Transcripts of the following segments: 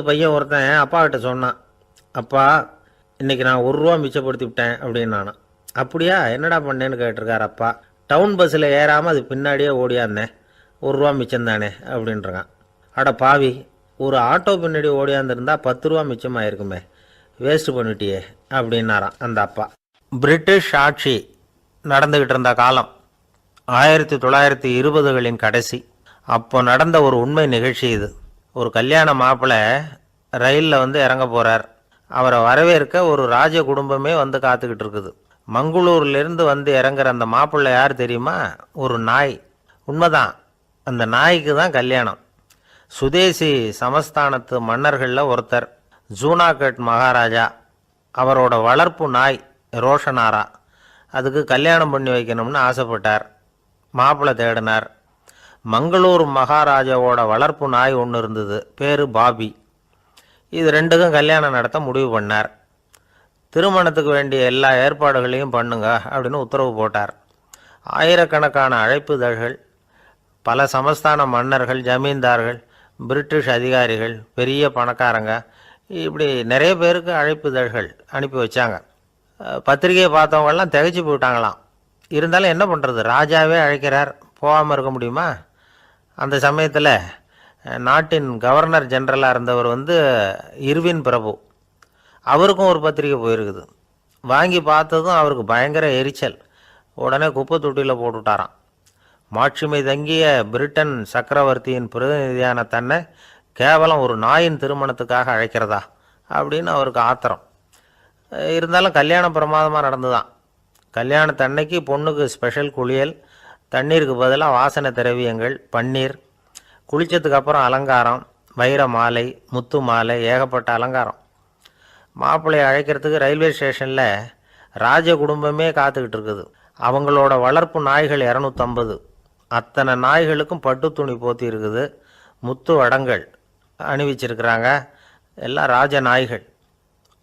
பையன் ஒருத்தன் அப்பா கிட்ட சொன்னான், அப்பா இன்னைக்கு நான் ரூபா மிச்சப்படுத்தி விட்டேன் அப்படின்னு. நானும் அப்படியா என்னடா பண்ணேன்னு கேட்டிருக்கார் அப்பா. டவுன் பஸ்ஸில் ஏறாமல் அது பின்னாடியே ஓடியாந்தேன், ரூபா மிச்சம் தானே அப்படின்றான். அட பாவி, ஒரு ஆட்டோ பின்னாடி ஓடியாந்துருந்தா 10 ரூபா மிச்சமாயிருக்குமே, வேஸ்ட் பண்ணிட்டியே அப்படின்னாரான் அந்த அப்பா. பிரிட்டிஷ் ஆட்சி நடந்துக்கிட்டு இருந்த காலம் 1920களின் கடைசி. அப்போ நடந்த ஒரு உண்மை நிகழ்ச்சி இது. ஒரு கல்யாண மாப்பிள்ளை ரயிலில் இறங்க போகிறார். அவரை வரவேற்க ஒரு ராஜ குடும்பமே காத்துக்கிட்டு இருக்குது. மங்களூர்லேருந்து இறங்குற அந்த மாப்பிள்ளை யார் தெரியுமா? ஒரு நாய். உண்மைதான், அந்த நாய்க்கு தான் கல்யாணம். சுதேசி சமஸ்தானத்து மன்னர்களில் ஒருத்தர் ஜூனாகட் மகாராஜா. அவரோட வளர்ப்பு நாய் ரோஷனாரா. அதுக்கு கல்யாணம் பண்ணி வைக்கணும்னு ஆசைப்பட்டார். மாப்பிள்ளை தேடினார். மங்களூர் மகாராஜாவோட வளர்ப்பு நாய் ஒன்று இருந்தது, பேர் பாபி. இது ரெண்டுக்கும் கல்யாணம் நடத்த முடிவு பண்ணார். திருமணத்துக்கு வேண்டிய எல்லா ஏற்பாடுகளையும் பண்ணுங்க அப்படின்னு உத்தரவு போட்டார். ஆயிரக்கணக்கான அழைப்புதழ்கள், பல சமஸ்தான மன்னர்கள், ஜமீன்தார்கள், பிரிட்டிஷ் அதிகாரிகள், பெரிய பணக்காரங்க, இப்படி நிறைய பேருக்கு அழைப்புதழ்கள் அனுப்பி வச்சாங்க. பத்திரிகையை பார்த்தவங்கெல்லாம் திகைச்சு போயிட்டாங்களாம். இருந்தாலும் என்ன பண்ணுறது, ராஜாவே அழைக்கிறார், போகாமல் இருக்க முடியுமா? அந்த சமயத்தில் நாட்டின் கவர்னர் ஜெனரலாக இருந்தவர் இர்வின் பிரபு. அவருக்கும் ஒரு பத்திரிக்கை போயிருக்குது. வாங்கி பார்த்ததும் அவருக்கு பயங்கர எரிச்சல். உடனே குப்பை தொட்டியில் போட்டுவிட்டாராம். மாட்சிமை தங்கிய பிரிட்டன் சக்கரவர்த்தியின் பிரதிநிதியான தன்னை கேவலம் ஒரு நாயின் திருமணத்துக்காக அழைக்கிறதா அப்படின்னு அவருக்கு ஆத்திரம். இருந்தாலும் கல்யாணம் பிரமாதமாக நடந்துதான். கல்யாணத்தன்னைக்கு பொண்ணுக்கு ஸ்பெஷல் குளியல், தண்ணீருக்கு பதிலாக வாசனை திரவியங்கள், பன்னீர், குளித்ததுக்கு அப்புறம் அலங்காரம், வைர மாலை, முத்து மாலை, ஏகப்பட்ட அலங்காரம். மாப்பிள்ளையை அழைக்கிறதுக்கு ரயில்வே ஸ்டேஷனில் ராஜ குடும்பமே காத்துக்கிட்டு இருக்குது. அவங்களோட வளர்ப்பு நாய்கள் 250. அத்தனை நாய்களுக்கும் பட்டு துணி போத்தி இருக்குது. முத்து வடங்கள் அணிவிச்சிருக்கிறாங்க. எல்லாம் ராஜ நாய்கள்.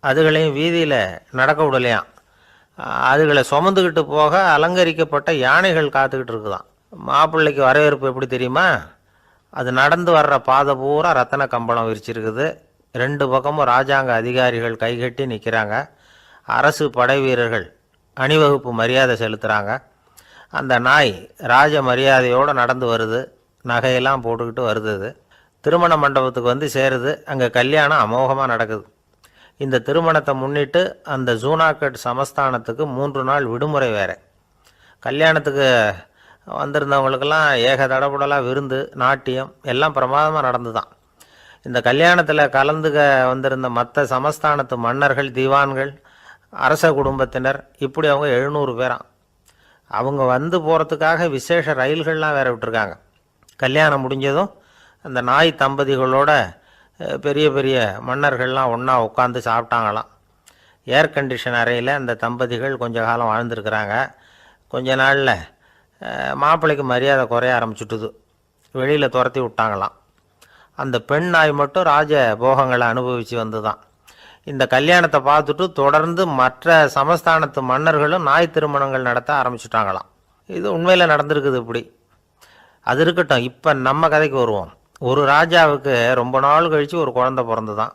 அதுகளையும் வீதியில் நடக்க விடலையாம். அதுகளை சுமந்துக்கிட்டு போக அலங்கரிக்கப்பட்ட யானைகள் காத்துக்கிட்டு இருக்குதான். மாப்பிள்ளைக்கு வரவேற்பு எப்படி தெரியுமா? அது நடந்து வர்ற பாதை பூரா ரத்தன கம்பளம் விரிச்சிருக்குது. 2 பக்கமும் ராஜாங்க அதிகாரிகள் கைகட்டி நிற்கிறாங்க. அரசு படை வீரர்கள் அணிவகுப்பு மரியாதை செலுத்துகிறாங்க. அந்த நாய் ராஜ மரியாதையோடு நடந்து வருது. நகையெல்லாம் போட்டுக்கிட்டு வருது. திருமண மண்டபத்துக்கு சேருது. அங்கே கல்யாணம் அமோகமாக நடக்குது. இந்த திருமணத்தை முன்னிட்டு அந்த ஜூனாகட் சமஸ்தானத்துக்கு 3 நாள் விடுமுறை வேறு. கல்யாணத்துக்கு வந்திருந்தவங்களுக்கெல்லாம் ஏக தடபுடலாக விருந்து, நாட்டியம் எல்லாம் பிரமாதமாக நடந்து தான். இந்த கல்யாணத்தில் கலந்துக்க வந்திருந்த மற்ற சமஸ்தானத்து மன்னர்கள், திவான்கள், அரச குடும்பத்தினர், இப்படி அவங்க 700 பேராம். அவங்க போகிறதுக்காக விசேஷ ரயில்கள்லாம் வேற விட்டுருக்காங்க. கல்யாணம் முடிஞ்சதும் அந்த நாய் தம்பதிகளோட பெரிய பெரிய மன்னர்கள்லாம் ஒன்றா உட்காந்து சாப்பிட்டாங்களாம். ஏர் கண்டிஷன் அறையில் அந்த தம்பதிகள் கொஞ்ச காலம் வாழ்ந்துருக்கிறாங்க. கொஞ்ச நாளில் மாப்பிள்ளைக்கு மரியாதை குறைய ஆரம்பிச்சுட்டுது. வெளியில் துரத்தி விட்டாங்களாம். அந்த பெண் நாய் மட்டும் ராஜ போகங்களை அனுபவித்து வந்து தான். இந்த கல்யாணத்தை பார்த்துட்டு தொடர்ந்து மற்ற சமஸ்தானத்து மன்னர்களும் நாய் திருமணங்கள் நடத்த ஆரம்பிச்சுட்டாங்களாம். இது உண்மையில் நடந்திருக்குது. இப்படி அது இருக்கட்டும். இப்போ நம்ம கதைக்கு வருவோம். ஒரு ராஜாவுக்கு ரொம்ப நாள் கழித்து ஒரு குழந்தை பிறந்து தான்.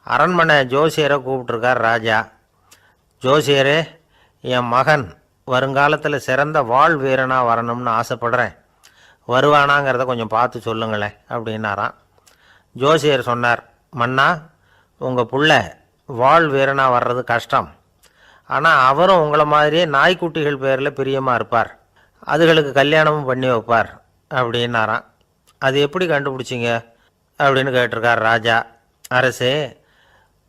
அரண்மனை ஜோசியரை கூப்பிட்ருக்கார் ராஜா. ஜோசியரே, என் மகன் வருங்காலத்தில் சிறந்த வாள் வீரனாக வரணும்னு ஆசைப்படுறேன், வருவானாங்கிறத கொஞ்சம் பார்த்து சொல்லுங்களேன் அப்படின்னாராம். ஜோசியர் சொன்னார், மன்னா, உங்கள் புள்ள வாள் வீரனாக வர்றது கஷ்டம். ஆனால் அவரும் உங்களை மாதிரியே நாய்க்குட்டிகள் பேரில் பிரியமாக இருப்பார், அதுகளுக்கு கல்யாணமும் பண்ணி வைப்பார் அப்படின்னாராம். அது எப்படி கண்டுபிடிச்சிங்க அப்படின்னு கேட்டிருக்கார் ராஜா. அரசே,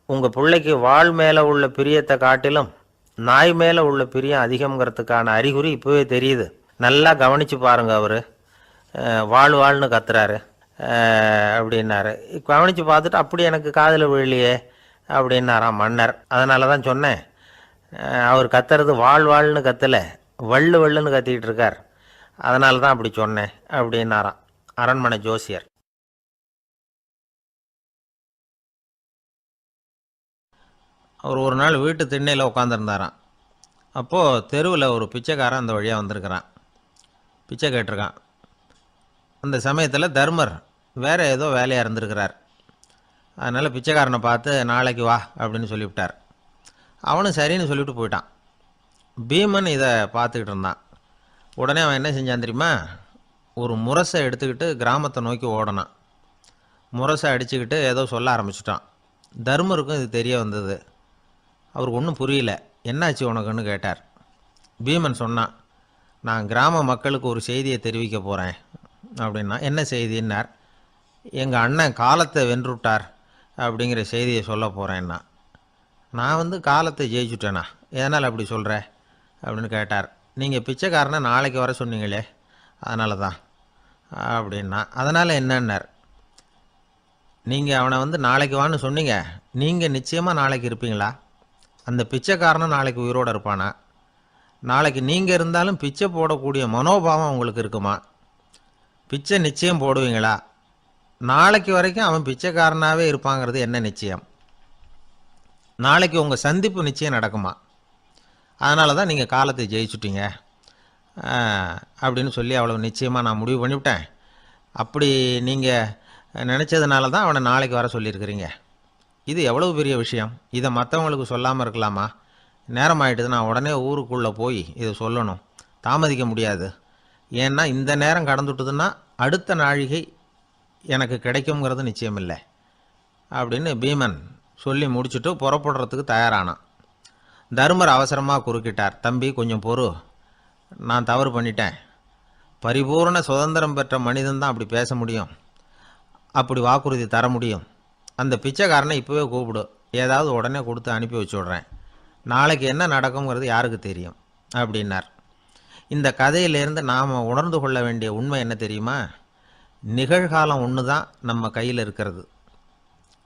உங்கள் பிள்ளைக்கு வாள் மேலே உள்ள பிரியத்தை காட்டிலும் நாய் மேலே உள்ள பிரியம் அதிகங்கிறதுக்கான அறிகுறி இப்போவே தெரியுது. நல்லா கவனித்து பாருங்கள். அவர் வாழ்னு கத்துறாரு அப்படின்னாரு. கவனித்து பார்த்துட்டு அப்படி எனக்கு காதில் விழலையே அப்படின்னாராம் மன்னர். அதனால தான் சொன்னேன், அவர் கத்துறது வாழ்னு கத்தலை, வள்ளுன்னு கத்திக்கிட்டு இருக்கார், அதனால தான் அப்படி சொன்னேன் அப்படின்னாராம் அரண்மனை ஜோசியர். அவர் ஒரு நாள் வீட்டு திண்ணையில் உட்காந்துருந்தாராம். அப்போது தெருவில் ஒரு பிச்சைக்காரன் அந்த வழியாக வந்திருக்கிறான். பிச்சை கேட்டிருக்கான். அந்த சமயத்தில் தர்மர் வேறு ஏதோ வேலையாக இருந்திருக்கிறார். அதனால் பிச்சைக்காரனை பார்த்து நாளைக்கு வா அப்படின்னு சொல்லிவிட்டார். அவனும் சரின்னு சொல்லிவிட்டு போயிட்டான். பீமன் இதை பார்த்துக்கிட்டு இருந்தான். உடனே அவன் என்ன செஞ்சான் தெரியுமா? ஒரு முரசை எடுத்துக்கிட்டு கிராமத்தை நோக்கி ஓடனான். முரசை அடிச்சுக்கிட்டு ஏதோ சொல்ல ஆரம்பிச்சிட்டான். தர்மருக்கும் இது தெரிய வந்தது. அவருக்கு ஒன்றும் புரியல. என்னாச்சு உனக்குன்னு கேட்டார். பீமன் சொன்னான், நான் கிராம மக்களுக்கு ஒரு செய்தியை தெரிவிக்க போகிறேன் அப்படின்னா. என்ன செய்தின்னார். எங்கள் அண்ணன் காலத்தை வென்றுட்டார் அப்படிங்கிற செய்தியை சொல்ல போகிறேன்னா. நான் காலத்தை ஜெயிச்சுட்டேனா, எதனால் அப்படி சொல்கிற அப்படின்னு கேட்டார். நீங்கள் பிச்சைக்காரனை நாளைக்கு வர சொன்னீங்களே, அதனால தான் அப்படின்னா. அதனால் என்னன்னார். நீங்கள் அவனை நாளைக்கு வான்னு சொன்னீங்க, நீங்கள் நிச்சயமாக நாளைக்கு இருப்பீங்களா? அந்த பிச்சைக்காரனும் நாளைக்கு உயிரோடு இருப்பானா? நாளைக்கு நீங்கள் இருந்தாலும் பிச்சை போடக்கூடிய மனோபாவம் உங்களுக்கு இருக்குமா? பிச்சை நிச்சயம் போடுவீங்களா? நாளைக்கு வரைக்கும் அவன் பிச்சைக்காரனாகவே இருப்பாங்கிறது என்ன நிச்சயம்? நாளைக்கு உங்கள் சந்திப்பு நிச்சயம் நடக்குமா? அதனால தான் நீங்கள் காலத்தை ஜெயிச்சுட்டீங்க அப்படின்னு சொல்லி அவ்வளோ நிச்சயமாக நான் முடிவு பண்ணிவிட்டேன். அப்படி நீங்கள் நினச்சதுனால தான் அவனை நாளைக்கு வர சொல்லியிருக்கிறீங்க. இது எவ்வளவு பெரிய விஷயம். இதை மற்றவங்களுக்கு சொல்லாமல் இருக்கலாமா? நேரம் ஆகிட்டுது, நான் உடனே ஊருக்குள்ளே போய் இதை சொல்லணும். தாமதிக்க முடியாது. ஏன்னா இந்த நேரம் கடந்துட்டுதுன்னா அடுத்த நாழிகை எனக்கு கிடைக்குங்கிறது நிச்சயம் இல்லை அப்படின்னு பீமன் சொல்லி முடிச்சுட்டு புறப்படுறதுக்கு தயாரானான். தர்மர் அவசரமாக குறுக்கிட்டார். தம்பி, கொஞ்சம் பொறு, நான் தவறு பண்ணிட்டேன். பரிபூர்ண சுதந்திரம் பெற்ற மனிதன் தான் அப்படி பேச முடியும், அப்படி வாக்குறுதி தர முடியும். அந்த பிச்சைக்காரனை இப்போவே கூப்பிடு, ஏதாவது உடனே கொடுத்து அனுப்பி வச்சு விட்றேன். நாளைக்கு என்ன நடக்குங்கிறது யாருக்கு தெரியும் அப்படின்னார். இந்த கதையிலேருந்து நாம் உணர்ந்து கொள்ள வேண்டிய உண்மை என்ன தெரியுமா? நிகழ்காலம் ஒன்று தான் நம்ம கையில் இருக்கிறது.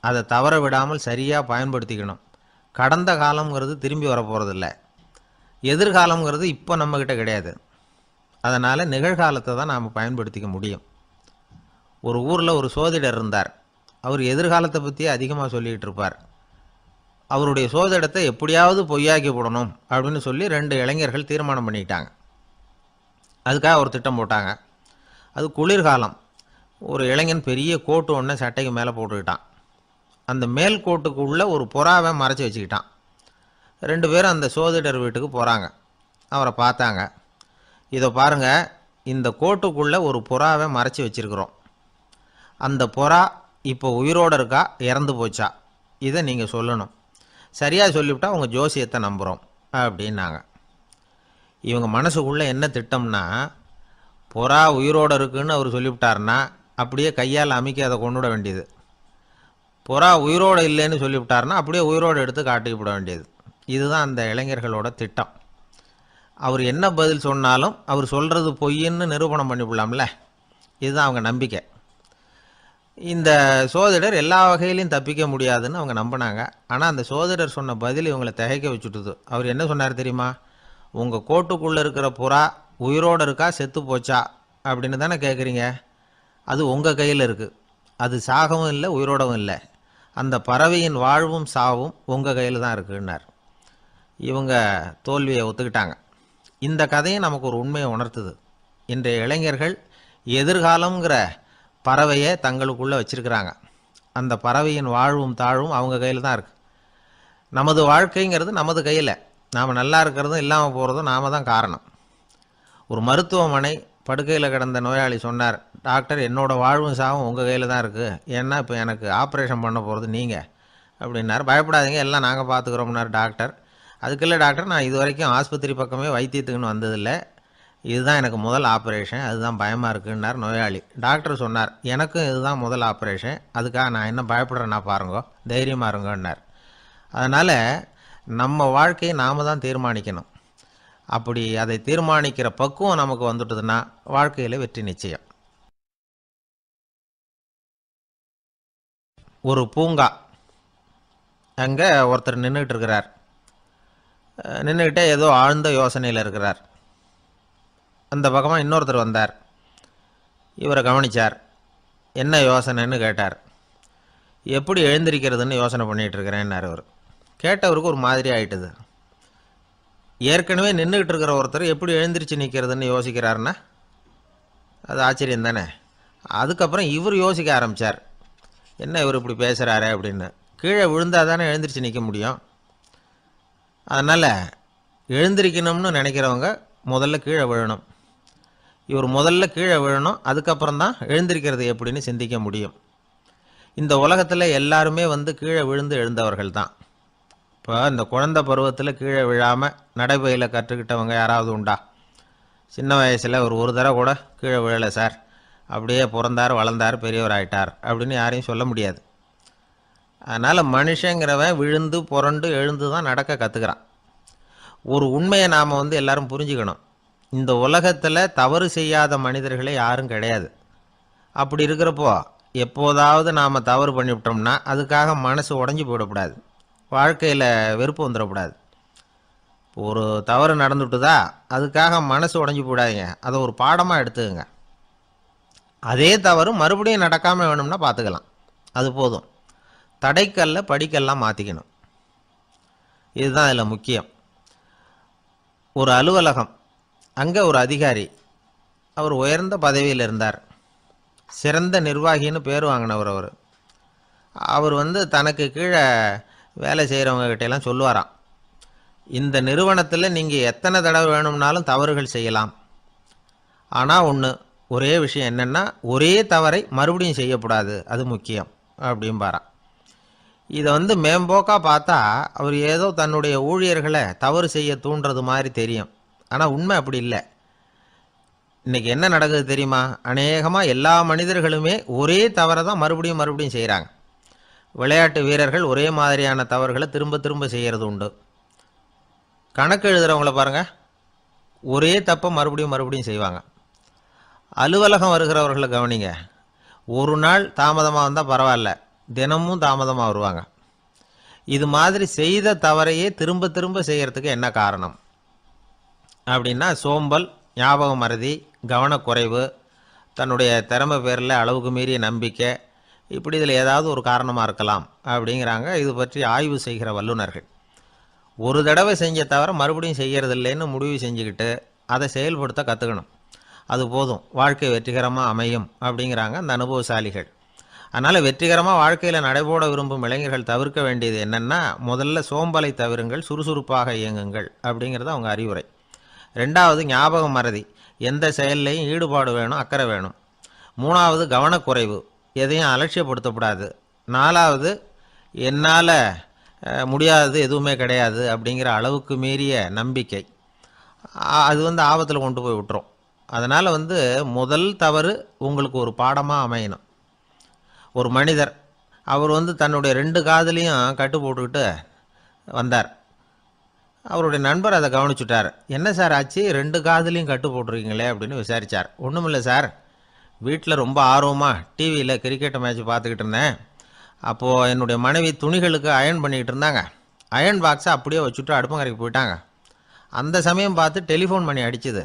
அதை தவற விடாமல் சரியாக பயன்படுத்திக்கணும். கடந்த காலங்கிறது திரும்பி வர போகிறதில்ல. எதிர்காலங்கிறது இப்போ நம்மக்கிட்ட கிடையாது. அதனால் நிகழ்காலத்தை தான் நாம் பயன்படுத்திக்க முடியும். ஒரு ஊரில் ஒரு சோதிடர் இருந்தார். அவர் எதிர்காலத்தை பற்றியே அதிகமாக சொல்லிகிட்டு இருப்பார். அவருடைய சோதிடத்தை எப்படியாவது பொய்யாக்கி போடணும் அப்படின்னு சொல்லி 2 இளைஞர்கள் தீர்மானம் பண்ணிக்கிட்டாங்க. அதுக்காக ஒரு திட்டம் போட்டாங்க. அது குளிர்காலம். ஒரு இளைஞன் பெரிய கோட்டு ஒன்றை சட்டைக்கு மேலே போட்டுக்கிட்டான். அந்த மேல் கோட்டுக்குள்ளே ஒரு புறாவை மறைச்சி வச்சுக்கிட்டான். 2 பேரும் அந்த சோதிடர் வீட்டுக்கு போகிறாங்க. அவரை பார்த்தாங்க. இதை பாருங்கள், இந்த கோட்டுக்குள்ளே ஒரு புறாவை மறைச்சி வச்சுருக்குறோம். அந்த புறா இப்போ உயிரோடு இருக்கா, இறந்து போச்சா, இதை நீங்கள் சொல்லணும். சரியாக சொல்லிவிட்டா உங்கள் ஜோசியத்தை நம்புகிறோம் அப்படின்னாங்க. இவங்க மனசுக்குள்ளே என்ன திட்டம்னா, புறா உயிரோடு இருக்குன்னு அவர் சொல்லிவிட்டார்னா அப்படியே கையால் அமைக்க அதை கொண்டுவிட வேண்டியது. புறா உயிரோடு இல்லைன்னு சொல்லிவிட்டார்னா அப்படியே உயிரோடு எடுத்து காட்டிவிட வேண்டியது. இதுதான் அந்த இளைஞர்களோட திட்டம். அவர் என்ன பதில் சொன்னாலும் அவர் சொல்கிறது பொய்ன்னு நிரூபணம் பண்ணிவிடலாம்ல. இதுதான் அவங்க நம்பிக்கை. இந்த சோதிடர் எல்லா வகையிலையும் தப்பிக்க முடியாதுன்னு அவங்க நம்பினாங்க. ஆனால் அந்த சோதிடர் சொன்ன பதில் இவங்களை திகைக்க வச்சுட்டுது. அவர் என்ன சொன்னார் தெரியுமா? உங்கள் கோட்டுக்குள்ளே இருக்கிற புறா உயிரோடு இருக்கா, செத்து போச்சா அப்படின்னு தானே கேட்குறீங்க. அது உங்கள் கையில் இருக்குது. அது சாகவும் இல்லை, உயிரோடவும் இல்லை. அந்த பறவையின் வாழ்வும் சாவும் உங்கள் கையில் தான் இருக்குன்னார். இவங்க தோல்வியை ஒத்துக்கிட்டாங்க. இந்த கதையை நமக்கு ஒரு உண்மையை உணர்த்துது. இன்றைய இளைஞர்கள் எதிர்காலங்கிற பறவையை தங்களுக்குள்ளே வச்சுருக்கிறாங்க. அந்த பறவையின் வாழ்வும் தாழ்வும் அவங்க கையில் தான் இருக்குது. நமது வாழ்க்கைங்கிறது நமது கையில். நாம் நல்லா இருக்கிறதும் இல்லாமல் போகிறதும் நாம் தான் காரணம். ஒரு மருத்துவமனை படுக்கையில் கிடந்த நோயாளி சொன்னார், டாக்டர், என்னோடய வாழ்வும் சாவும் உங்கள் கையில் தான் இருக்குது. ஏன்னா இப்போ எனக்கு ஆப்ரேஷன் பண்ண போகிறது நீங்கள் அப்படின்னார். பயப்படாதீங்க, எல்லாம் நாங்கள் பார்த்துக்குறோம்னார் டாக்டர். அதுக்கில்லை டாக்டர், நான் இது வரைக்கும் ஆஸ்பத்திரி பக்கமே வைத்தியத்துக்குன்னு வந்ததில்லை. இதுதான் எனக்கு முதல் ஆப்ரேஷன், அதுதான் பயமாக இருக்குன்னார் நோயாளி. டாக்டர் சொன்னார், எனக்கும் இதுதான் முதல் ஆப்ரேஷன், அதுக்காக நான் என்ன பயப்படுறேன்னா பாருங்கோ, தைரியமாக இருங்கன்னார். அதனால் நம்ம வாழ்க்கையை நாம் தான் தீர்மானிக்கணும். அப்படி அதை தீர்மானிக்கிற பக்குவம் நமக்கு வந்துட்டுதுன்னா வாழ்க்கையில் வெற்றி நிச்சயம். ஒரு பூங்கா. அங்கே ஒருத்தர் நின்றுக்கிட்டு இருக்கிறார். நின்றுக்கிட்டே ஏதோ ஆழ்ந்த யோசனையில் இருக்கிறார். அந்த பக்கமாக இன்னொருத்தர் வந்தார். இவரை கவனித்தார். என்ன யோசனைன்னு கேட்டார். எப்படி எழுந்திருக்கிறதுன்னு யோசனை பண்ணிகிட்டு இருக்கிறேன்னார் இவர். கேட்டவருக்கு ஒரு மாதிரி ஆகிட்டுது. ஏற்கனவே நின்றுக்கிட்டு இருக்கிற ஒருத்தர் எப்படி எழுந்திரிச்சு நிற்கிறதுன்னு யோசிக்கிறாருன்னா அது ஆச்சரியம் தானே. அதுக்கப்புறம் இவர் யோசிக்க ஆரம்பித்தார். என்ன இவர் இப்படி பேசுகிறாரு அப்படின்னு. கீழே விழுந்தால் தானே எழுந்திரிச்சு நிற்க முடியும். அதனால் எழுந்திரிக்கணும்னு நினைக்கிறவங்க முதல்ல கீழே விழணும். இவர் முதல்ல கீழே விழணும், அதுக்கப்புறம் தான் எழுந்திருக்கிறது எப்படின்னு சிந்திக்க முடியும். இந்த உலகத்தில் எல்லாருமே கீழே விழுந்து எழுந்தவர்கள் தான். இப்போ இந்த குழந்தை பருவத்தில் கீழே விழாமல் நடைபயில கற்றுக்கிட்டவங்க யாராவது உண்டா? சின்ன வயசில் ஒரு தடவை கூட கீழே விழலை சார், அப்படியே பிறந்தார் வளர்ந்தார் பெரியவர் ஆயிட்டார் அப்படின்னு யாரையும் சொல்ல முடியாது. அதனால் மனுஷங்கிறவன் விழுந்து புரண்டு எழுந்து தான் நடக்க கற்றுக்கிறான். ஒரு உண்மையை நாம் எல்லாரும் புரிஞ்சுக்கணும். இந்த உலகத்தில் தவறு செய்யாத மனிதர்களே யாரும் கிடையாது. அப்படி இருக்கிறப்போ எப்போதாவது நாம் தவறு பண்ணிவிட்டோம்னா அதுக்காக மனசு உடஞ்சி போயிடக்கூடாது, வாழ்க்கையில் வெறுப்பு வந்துடக்கூடாது. ஒரு தவறு நடந்துட்டுதா அதுக்காக மனசு உடஞ்சி போடாதீங்க, அதை ஒரு பாடமாக எடுத்துக்கங்க. அதே தவறு மறுபடியும் நடக்காமல் வேணும்னா பார்த்துக்கலாம், அது போதும். தடைக்கல்ல படிக்கல்லாம் மாற்றிக்கணும், இதுதான் இதில் முக்கியம். ஒரு அலுவலகம், அங்கே ஒரு அதிகாரி, அவர் உயர்ந்த பதவியில் இருந்தார், சிறந்த நிர்வாகின்னு பேர் வாங்கினவர். அவர் தனக்கு கீழே வேலை செய்கிறவங்க கிட்டெல்லாம் சொல்லுவாராம், இந்த நிறுவனத்தில் நீங்கள் எத்தனை தடவை வேணும்னாலும் தவறுகள் செய்யலாம், ஆனால் ஒரே விஷயம் என்னென்னா ஒரே தவறை மறுபடியும் செய்யக்கூடாது, அது முக்கியம் அப்படின்பாராம். இதை மேம்போக்காக பார்த்தா அவர் ஏதோ தன்னுடைய ஊழியர்களை தவறு செய்ய தூண்டுறது மாதிரி தெரியும். ஆனால் உண்மை அப்படி இல்லை. இன்றைக்கி என்ன நடக்குது தெரியுமா? அநேகமாக எல்லா மனிதர்களுமே ஒரே தவறை தான் மறுபடியும் மறுபடியும் செய்கிறாங்க. விளையாட்டு வீரர்கள் ஒரே மாதிரியான தவறுகளை திரும்ப திரும்ப செய்கிறது உண்டு. கணக்கு எழுதுகிறவங்கள பாருங்கள், ஒரே தப்பை மறுபடியும் மறுபடியும் செய்வாங்க. அலுவலகம் வருகிறவர்களை கவனிங்க, ஒரு நாள் தாமதமாக வந்தால் பரவாயில்ல, தினமும் தாமதமாக வருவாங்க. இது மாதிரி செய்த தவறையே திரும்ப திரும்ப செய்கிறதுக்கு என்ன காரணம் அப்படின்னா, சோம்பல், ஞாபக மறதி, கவனக்குறைவு, தன்னுடைய திறமை பேரில் அளவுக்கு மீறிய நம்பிக்கை, இப்படி இதில் ஏதாவது ஒரு காரணமாக இருக்கலாம் அப்படிங்கிறாங்க இது பற்றி ஆய்வு செய்கிற வல்லுநர்கள். ஒரு தடவை செஞ்ச தவிர மறுபடியும் செய்கிறதில்லைன்னு முடிவு செஞ்சுக்கிட்டு அதை செயல்படுத்த கற்றுக்கணும், அது போதும், வாழ்க்கை வெற்றிகரமாக அமையும் அப்படிங்கிறாங்க அந்த அனுபவசாலிகள். அதனால் வெற்றிகரமாக வாழ்க்கையில் நடைபோட விரும்பும் இளைஞர்கள் தவிர்க்க வேண்டியது என்னென்னா, முதல்ல சோம்பலை தவிருங்கள், சுறுசுறுப்பாக இயங்குங்கள் அப்படிங்கிறது அவங்க அறிவுரை. ரெண்டாவது ஞாபக மறதி, எந்த செயல்லையும் ஈடுபாடு வேணும், அக்கறை வேணும். மூணாவது கவனக்குறைவு, எதையும் அலட்சியப்படுத்தக்கூடாது. நாலாவது என்னால் முடியாதது எதுவுமே கிடையாது அப்படிங்கிற அளவுக்கு மீறிய நம்பிக்கை, அது ஆபத்தில் கொண்டு போய் விட்டுரும். அதனால் முதல் தவறு உங்களுக்கு ஒரு பாடமாக அமையணும். ஒரு மனிதர், அவர் தன்னுடைய 2 காதுலையும் கட்டு போட்டுக்கிட்டு வந்தார். அவருடைய நண்பர் அதை கவனிச்சுட்டார். என்ன சார் ஆச்சு, 2 காதுலையும் கட்டு போட்டிருக்கீங்களே அப்படின்னு விசாரித்தார். ஒன்றுமில்லை சார், வீட்டில் ரொம்ப ஆர்வமாக டிவியில் கிரிக்கெட் மேட்ச் பார்த்துக்கிட்டு இருந்தேன். அப்போது என்னுடைய மனைவி துணிகளுக்கு அயர்ன் பண்ணிக்கிட்டு இருந்தாங்க. அயர்ன் பாக்ஸை அப்படியே வச்சுட்டு அடுப்பங்கரைக்கு போயிட்டாங்க. அந்த சமயம் பார்த்து டெலிஃபோன் பண்ணி அடிச்சுது.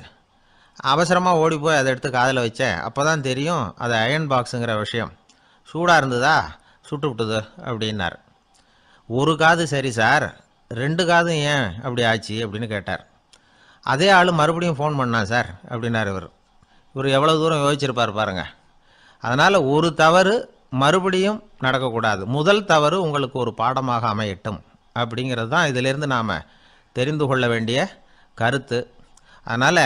அவசரமாக ஓடி போய் அதை எடுத்து காதில் வச்சேன். அப்போ தான் தெரியும் அது அயர்ன் பாக்ஸுங்கிற விஷயம். சூடாக இருந்ததா, சுட்டு விட்டுது அப்படின்னார். ஒரு காது சரி சார், 2 காதும் ஏன் அப்படி ஆச்சு அப்படின்னு கேட்டார். அதே ஆள் மறுபடியும் ஃபோன் பண்ணான் சார் அப்படின்னார் இவர் எவ்வளோ தூரம் யோசிச்சிருப்பார் பாருங்கள். அதனால் ஒரு தவறு மறுபடியும் நடக்கக்கூடாது, முதல் தவறு உங்களுக்கு ஒரு பாடமாக அமையட்டும் அப்படிங்கிறது தான் இதிலிருந்து நாம் தெரிந்து கொள்ள வேண்டிய கருத்து. அதனால்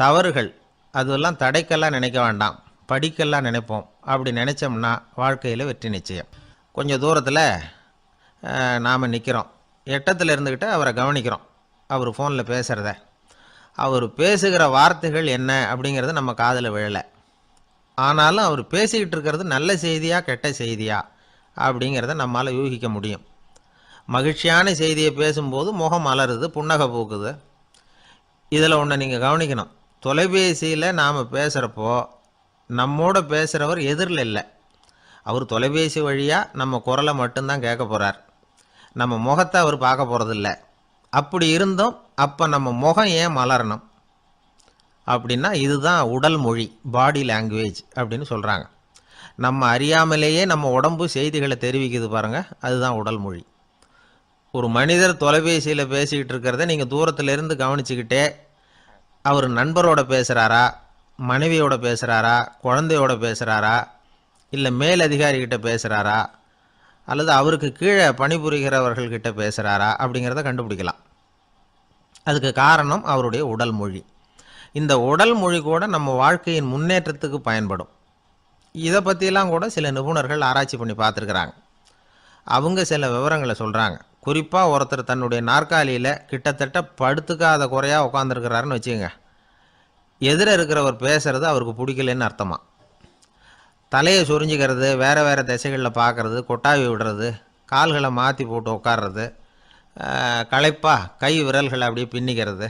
தவறுகள் அதெல்லாம் தடைக்கெல்லாம் நினைக்க வேண்டாம், படிக்கெல்லாம் நினைப்போம். அப்படி நினச்சோம்னா வாழ்க்கையில் வெற்றி நிச்சயம். கொஞ்சம் தூரத்தில் நாம் நிற்கிறோம், எட்டத்தில் இருந்துக்கிட்டு அவரை கவனிக்கிறோம், அவர் ஃபோனில் பேசுகிறத. அவர் பேசுகிற வார்த்தைகள் என்ன அப்படிங்கிறது நம்ம காதில் விழலை. ஆனாலும் அவர் பேசிக்கிட்டு இருக்கிறது நல்ல செய்தியா கெட்ட செய்தியா அப்படிங்கிறத நம்மளால் யூகிக்க முடியும். மகிழ்ச்சியான செய்தியை பேசும்போது முகம் மலருது, புன்னகை பூக்குது. இதில் ஒன்று நீங்கள் கவனிக்கணும், தொலைபேசியில் நாம் பேசுகிறப்போ நம்மோட பேசுகிறவர் எதிரில் இல்லை. அவர் தொலைபேசி வழியாக நம்ம குரலை மட்டும்தான் கேட்க போகிறார், நம்ம முகத்தை அவர் பார்க்க போகிறதில்ல. அப்படி இருந்தும் அப்போ நம்ம முகம் ஏன் மலரணும் அப்படின்னா, இதுதான் உடல் மொழி, பாடி லாங்குவேஜ் அப்படின்னு சொல்கிறாங்க. நம்ம அறியாமலேயே நம்ம உடம்பு செய்திகளை தெரிவிக்குது பாருங்கள், அதுதான் உடல் மொழி. ஒரு மனிதர் தொலைபேசியில் பேசிக்கிட்டு இருக்கிறத நீங்கள் தூரத்திலிருந்து கவனிச்சுக்கிட்டே அவர் நண்பரோட பேசுகிறாரா, மனைவியோட பேசுகிறாரா, குழந்தையோட பேசுகிறாரா, இல்லை மேல் அதிகாரிகிட்ட பேசுகிறாரா அல்லது அவருக்கு கீழே பணிபுரிகிறவர்கள்கிட்ட பேசுகிறாரா அப்படிங்கிறத கண்டுபிடிக்கலாம். அதுக்கு காரணம் அவருடைய உடல் மொழி. இந்த உடல் மொழி கூட நம்ம வாழ்க்கையின் முன்னேற்றத்துக்கு பயன்படும். இதை பற்றியெல்லாம் கூட சில நிபுணர்கள் ஆராய்ச்சி பண்ணி பார்த்துருக்குறாங்க. அவங்க சில விவரங்களை சொல்கிறாங்க. குறிப்பாக ஒருத்தர் தன்னுடைய நாற்காலியில் கிட்டத்தட்ட படுத்துக்காத குறையாக உட்காந்துருக்கிறாருன்னு வச்சுக்கோங்க. எதிர இருக்கிறவர் பேசுகிறது அவருக்கு பிடிக்கலன்னு அர்த்தமா. தலையை சொரிஞ்சிக்கிறது, வேறு வேறு திசைகளில் பார்க்குறது, கொட்டாவி விடுறது, கால்களை மாற்றி போட்டு உட்கார்றது, களைப்பாக கை விரல்களை அப்படியே பின்னிக்கிறது,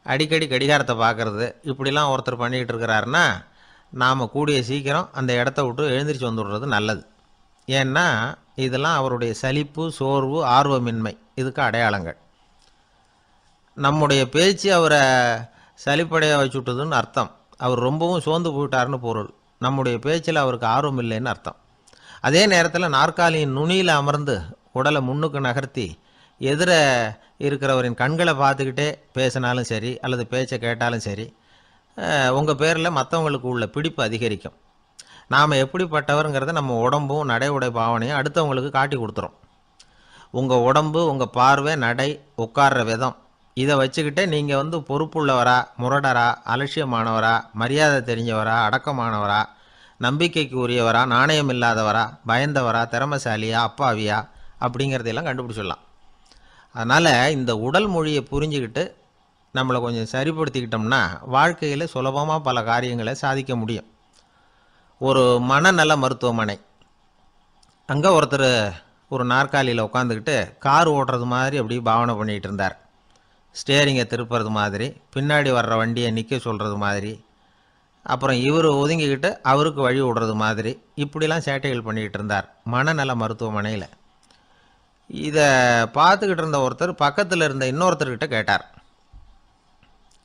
அடிக்கடி கடிகாரத்தை பார்க்குறது, இப்படிலாம் ஒருத்தர் பண்ணிக்கிட்டு இருக்கிறாருன்னா நாம் கூடிய சீக்கிரம் அந்த இடத்த விட்டு எழுந்திரிச்சு வந்துடுறது நல்லது. ஏன்னா இதெல்லாம் அவருடைய சலிப்பு, சோர்வு, ஆர்வமின்மை இதுக்கு அடையாளங்கள். நம்முடைய பேச்சு அவரை சலிப்படைய வச்சுட்டுதுன்னு அர்த்தம். அவர் ரொம்பவும் சோர்ந்து போயிட்டாருன்னு பொருள். நம்முடைய பேச்சில் அவருக்கு ஆர்வம் இல்லைன்னு அர்த்தம். அதே நேரத்தில் நாற்காலியின் நுனியில் அமர்ந்து உடலை முன்னுக்கு நகர்த்தி எதிர இருக்கிறவரின் கண்களை பார்த்துக்கிட்டே பேசினாலும் சரி அல்லது பேச்சை கேட்டாலும் சரி, உங்கள் பேரில் மற்றவங்களுக்கு உள்ள பிடிப்பு அதிகரிக்கும். நாம் எப்படிப்பட்டவருங்கிறத நம்ம உடம்பும் நடை உடை பாவனையும் அடுத்தவங்களுக்கு காட்டி கொடுத்துரும். உங்கள் உடம்பு, உங்கள் பார்வை, நடை, உட்கார்ற விதம் இதை வச்சுக்கிட்டே நீங்கள் பொறுப்புள்ளவரா, முரடரா, அலட்சியமானவரா, மரியாதை தெரிஞ்சவரா, அடக்கமானவரா, நம்பிக்கைக்கு உரியவரா, நாணயம் இல்லாதவரா, பயந்தவரா, திறமைசாலியா, அப்பாவியா அப்படிங்கிறதையெல்லாம் கண்டுபிடிச்சிடலாம். அதனால் இந்த உடல் மொழியை புரிஞ்சுக்கிட்டு நம்மளை கொஞ்சம் சரிப்படுத்திக்கிட்டோம்னா வாழ்க்கையில் சுலபமாக பல காரியங்களை சாதிக்க முடியும். ஒரு மனநல மருத்துவமனை, அங்கே ஒருத்தர் ஒரு நாற்காலியில் உட்காந்துக்கிட்டு கார் ஓட்டுறது மாதிரி அப்படி பாவனை பண்ணிகிட்டு இருந்தார். ஸ்டேரிங்கை திருப்புறது மாதிரி, பின்னாடி வர்ற வண்டியை நிற்க சொல்கிறது மாதிரி, அப்புறம் இவர் ஒதுங்கிக்கிட்டு அவருக்கு வழி விடுறது மாதிரி, இப்படிலாம் சேட்டைகள் பண்ணிக்கிட்டு இருந்தார் மனநல மருத்துவமனையில். இதை பார்த்துக்கிட்டு இருந்த ஒருத்தர் பக்கத்தில் இருந்த இன்னொருத்தர்கிட்ட கேட்டார்,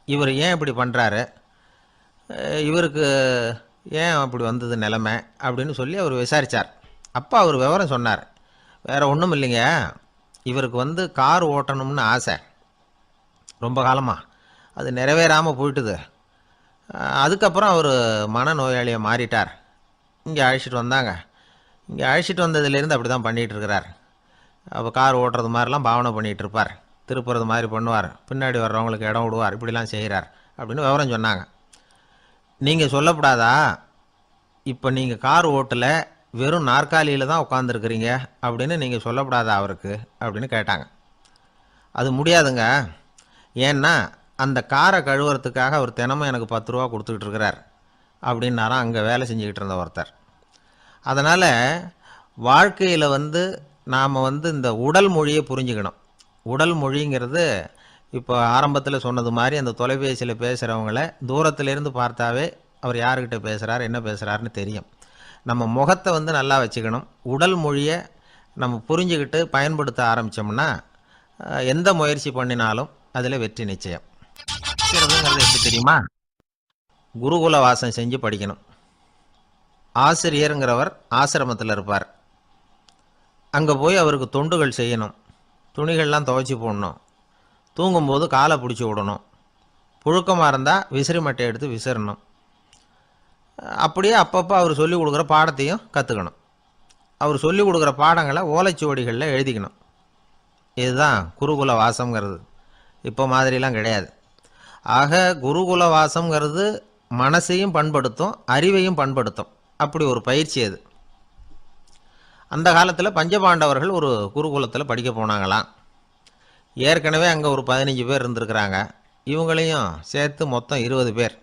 இவர் ஏன் இப்படி பண்ணுறாரு, இவருக்கு ஏன் அப்படி வந்தது நிலைமை அப்படின்னு சொல்லி அவர் விசாரித்தார். அப்போ அவர் விவரம் சொன்னார். வேறு ஒன்றும் இல்லைங்க, இவருக்கு கார் ஓட்டணும்னு ஆசை ரொம்ப காலமாக, அது நிறைவேறாமல் போயிட்டுது. அதுக்கப்புறம் அவர் மனநோயாளியை மாறிட்டார். இங்கே அழைச்சிட்டு வந்தாங்க. இங்கே அழைச்சிட்டு வந்ததுலேருந்து அப்படி தான் பண்ணிகிட்டு இருக்கிறார். அப்போ கார் ஓட்டுறது மாதிரிலாம் பாவனை பண்ணிகிட்டு இருப்பார், திருப்புறது மாதிரி பண்ணுவார், பின்னாடி வர்றவங்களுக்கு இடம் விடுவார், இப்படிலாம் செய்கிறார் அப்படின்னு விவரம் சொன்னாங்க. நீங்கள் சொல்லப்படாதா, இப்போ நீங்கள் கார் ஓட்டலை, வெறும் நாற்காலியில் தான் உட்காந்துருக்குறீங்க அப்படின்னு நீங்கள் சொல்லப்படாதா அவருக்கு அப்படின்னு கேட்டாங்க. அது முடியாதுங்க, ஏன்னா அந்த காரை கழுவுறதுக்காக அவர் தினமும் எனக்கு 10 ரூபா கொடுத்துக்கிட்டு இருக்கிறார் அப்படின்னாராம் அங்கே வேலை செஞ்சுக்கிட்டு இருந்த ஒருத்தர். அதனால் வாழ்க்கையில் நாம் இந்த உடல் மொழியை புரிஞ்சுக்கணும். உடல் மொழிங்கிறது இப்போ ஆரம்பத்தில் சொன்னது மாதிரி அந்த தொலைபேசியில் பேசுகிறவங்கள தூரத்திலேருந்து பார்த்தாவே அவர் யாருக்கிட்ட பேசுகிறார், என்ன பேசுகிறாருன்னு தெரியும். நம்ம முகத்தை நல்லா வச்சுக்கணும். உடல் மொழியை நம்ம புரிஞ்சுக்கிட்டு பயன்படுத்த ஆரம்பித்தோம்னா எந்த முயற்சி பண்ணினாலும் அதில் வெற்றி நிச்சயம். படிக்கிறதுங்கிறது எப்படி தெரியுமா? குருகுல வாசம் செஞ்சு படிக்கணும். ஆசிரியருங்கிறவர் ஆசிரமத்தில் இருப்பார். அங்கே போய் அவருக்கு தொண்டுகள் செய்யணும். துணிகள்லாம் துவைச்சி போடணும். தூங்கும்போது காலை பிடிச்சி விடணும். புழுக்கமாக இருந்தால் விசிறி மட்டை எடுத்து விசிறணும். அப்படியே அப்பப்போ அவர் சொல்லிக் கொடுக்குற பாடத்தையும் கற்றுக்கணும். அவர் சொல்லிக் கொடுக்குற பாடங்களை ஓலைச்சுவடிகளில் எழுதிக்கணும். இதுதான் குருகுல வாசம்ங்கிறது. இப்போ மாதிரிலாம் கிடையாது. ஆக குருகுல வாசம்ங்கிறது மனசையும் பண்படுத்தும், அறிவையும் பண்படுத்தும். அப்படி ஒரு பயிற்சி அது. அந்த காலத்தில் பஞ்சபாண்டவர்கள் ஒரு குருகுலத்தில் படிக்க போனாங்களாம். ஏற்கனவே அங்கே ஒரு 15 பேர் இருந்திருக்கிறாங்க. இவங்களையும் சேர்த்து மொத்தம் 20 பேர்.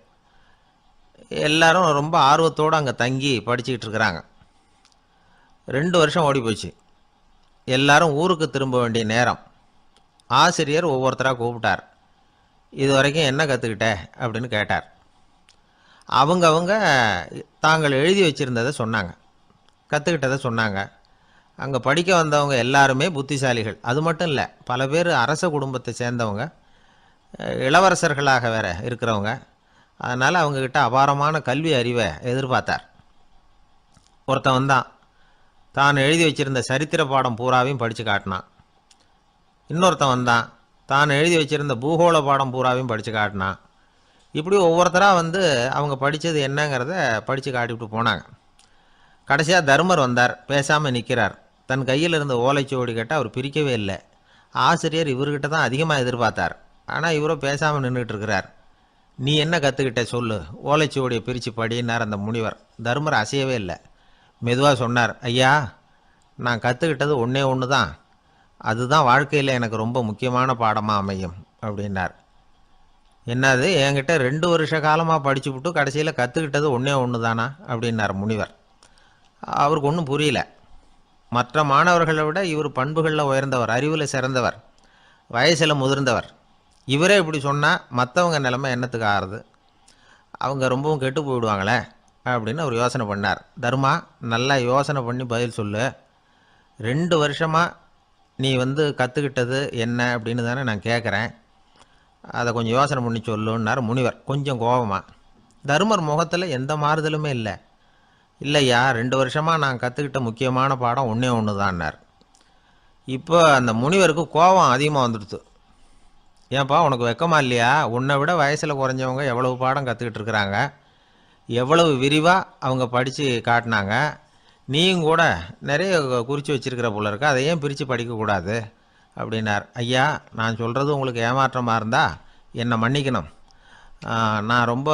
எல்லாரும் ரொம்ப ஆர்வத்தோடு அங்கே தங்கி படிச்சுக்கிட்டு இருக்கிறாங்க. 2 வருஷம் ஓடி போச்சு. எல்லாரும் ஊருக்கு திரும்ப வேண்டிய நேரம். ஆசிரியர் ஒவ்வொருத்தராக கூப்பிட்டார். இது வரைக்கும் என்ன கற்றுக்கிட்ட அப்படின்னு கேட்டார். அவங்க தாங்கள் எழுதி வச்சுருந்ததை சொன்னாங்க, கற்றுக்கிட்டதை சொன்னாங்க. அங்கே படிக்க வந்தவங்க எல்லாருமே புத்திசாலிகள். அது மட்டும் இல்லை, பல பேர் அரச குடும்பத்தை சேர்ந்தவங்க, இளவரசர்களாக வேற இருக்கிறவங்க. அதனால் அவங்கக்கிட்ட அபாரமான கல்வி அறிவை எதிர்பார்த்தார். ஒருத்தன் தான் எழுதி வச்சுருந்த சரித்திர பாடம் பூராவையும் படித்து காட்டினான். இன்னொருத்தன் தான் எழுதி வச்சுருந்த பூகோள பாடம் பூராவையும் படித்து காட்டினான். இப்படி ஒவ்வொருத்தராக அவங்க படித்தது என்னங்கிறத படித்து காட்டிவிட்டு போனாங்க. கடைசியாக தருமர் வந்தார். பேசாமல் நிற்கிறார். தன் கையில் இருந்த ஓலைச்சுவடி கேட்டால் அவர் பிரிக்கவே இல்லை. ஆசிரியர் இவர்கிட்ட தான் அதிகமாக எதிர்பார்த்தார். ஆனால் இவரோ பேசாமல் நின்றுட்டு இருக்கிறார். நீ என்ன கற்றுக்கிட்ட சொல்லு, ஓலைச்சுவடியை பிரித்து படினார் அந்த முனிவர். தருமர் அசையவே இல்லை. மெதுவாக சொன்னார், ஐயா, நான் கற்றுக்கிட்டது ஒன்றே ஒன்று தான். அதுதான் வாழ்க்கையில் எனக்கு ரொம்ப முக்கியமான பாடமாக அமையும் அப்படின்னார். என்னது, என்கிட்ட 2 வருஷ காலமாக படிச்சுவிட்டு கடைசியில் கற்றுக்கிட்டது ஒன்றே ஒன்று தானா அப்படின்னார் முனிவர். அவருக்கு ஒன்றும் புரியல. மற்ற மாணவர்களை விட இவர் பண்புகளில் உயர்ந்தவர், அறிவில் சிறந்தவர், வயசில் முதிர்ந்தவர். இவரே இப்படி சொன்னால் மற்றவங்க நிலைமை என்னத்துக்கு ஆறுது? அவங்க ரொம்பவும் கெட்டு போயிடுவாங்களே அப்படின்னு அவர் யோசனை பண்ணார். தர்மா, நல்லா யோசனை பண்ணி பதில் சொல்லு. 2 வருஷமாக நீ கற்றுக்கிட்டது என்ன அப்படின்னு தானே நான் கேட்குறேன். அதை கொஞ்சம் யோசனை பண்ணி சொல்லுன்னார் முனிவர் கொஞ்சம் கோபமாக. தருமர் முகத்தில் எந்த மாறுதலுமே இல்லை. இல்லையா, 2 வருஷமாக நான் கற்றுக்கிட்ட முக்கியமான பாடம் ஒன்றே ஒன்று தான்னார். இப்போ அந்த முனிவருக்கு கோபம் அதிகமாக வந்துடுது. ஏன்பா, உனக்கு வெக்கமா இல்லையா? உன்னை விட வயசில் குறைஞ்சவங்க எவ்வளவு பாடம் கற்றுக்கிட்டு இருக்கிறாங்க, எவ்வளவு விரிவாக அவங்க படித்து காட்டினாங்க. நீயும் கூட நிறைய குறித்து வச்சுருக்கிற போல இருக்க, அதை ஏன் பிரித்து படிக்கக்கூடாது அப்படின்னார். ஐயா, நான் சொல்கிறது உங்களுக்கு ஏமாற்றமாக இருந்தால் என்னை மன்னிக்கணும். நான் ரொம்ப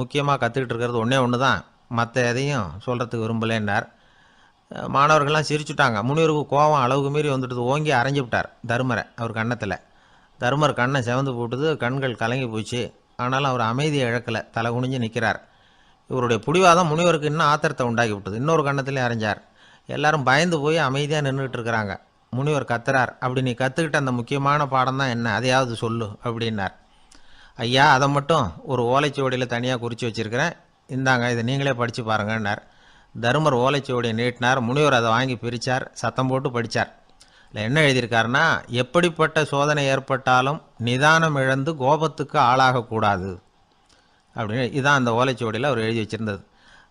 முக்கியமாக கற்றுக்கிட்டு இருக்கிறது ஒன்றே ஒன்று தான், மற்ற எதையும் சொல்கிறதுக்கு விரும்பலேன்னார். மாணவர்கள்லாம் சிரிச்சுட்டாங்க. முனிவருக்கு கோபம் அளவுக்கு மீறி வந்துட்டு ஓங்கி அரைஞ்சி விட்டார் தருமரை அவர் கன்னத்தில். தருமர் கண்ணை செவந்து போட்டுது, கண்கள் கலங்கி போச்சு. ஆனாலும் அவர் அமைதியை இழக்கலை, தலை குனிஞ்சு நிற்கிறார். இவருடைய பிடிவாதம் முனிவருக்கு இன்னும் ஆத்திரத்தை உண்டாக்கி விட்டது. இன்னொரு கன்னத்திலே அரைஞ்சார். எல்லாரும் பயந்து போய் அமைதியாக நின்றுட்டு இருக்கிறாங்க. முனிவர் கத்துறார், அப்படி நீ கற்றுக்கிட்ட அந்த முக்கியமான பாடம் தான் என்ன, அதையாவது சொல்லு அப்படின்னார். ஐயா, அதை மட்டும் ஒரு ஓலைச்சுவடியில் தனியாக குறித்து வச்சுருக்கிறேன், இந்தாங்க, இதை நீங்களே படித்து பாருங்கன்னார். தருமர் ஓலைச்சுவடியை நீட்டினார். முனிவர் அதை வாங்கி பிரித்தார், சத்தம் போட்டு படித்தார். இல்லை, என்ன எழுதியிருக்காருன்னா, எப்படிப்பட்ட சோதனை ஏற்பட்டாலும் நிதானம் இழந்து கோபத்துக்கு ஆளாகக்கூடாது அப்படின்னு. இதுதான் அந்த ஓலைச்சுவடியில் அவர் எழுதி வச்சுருந்தது.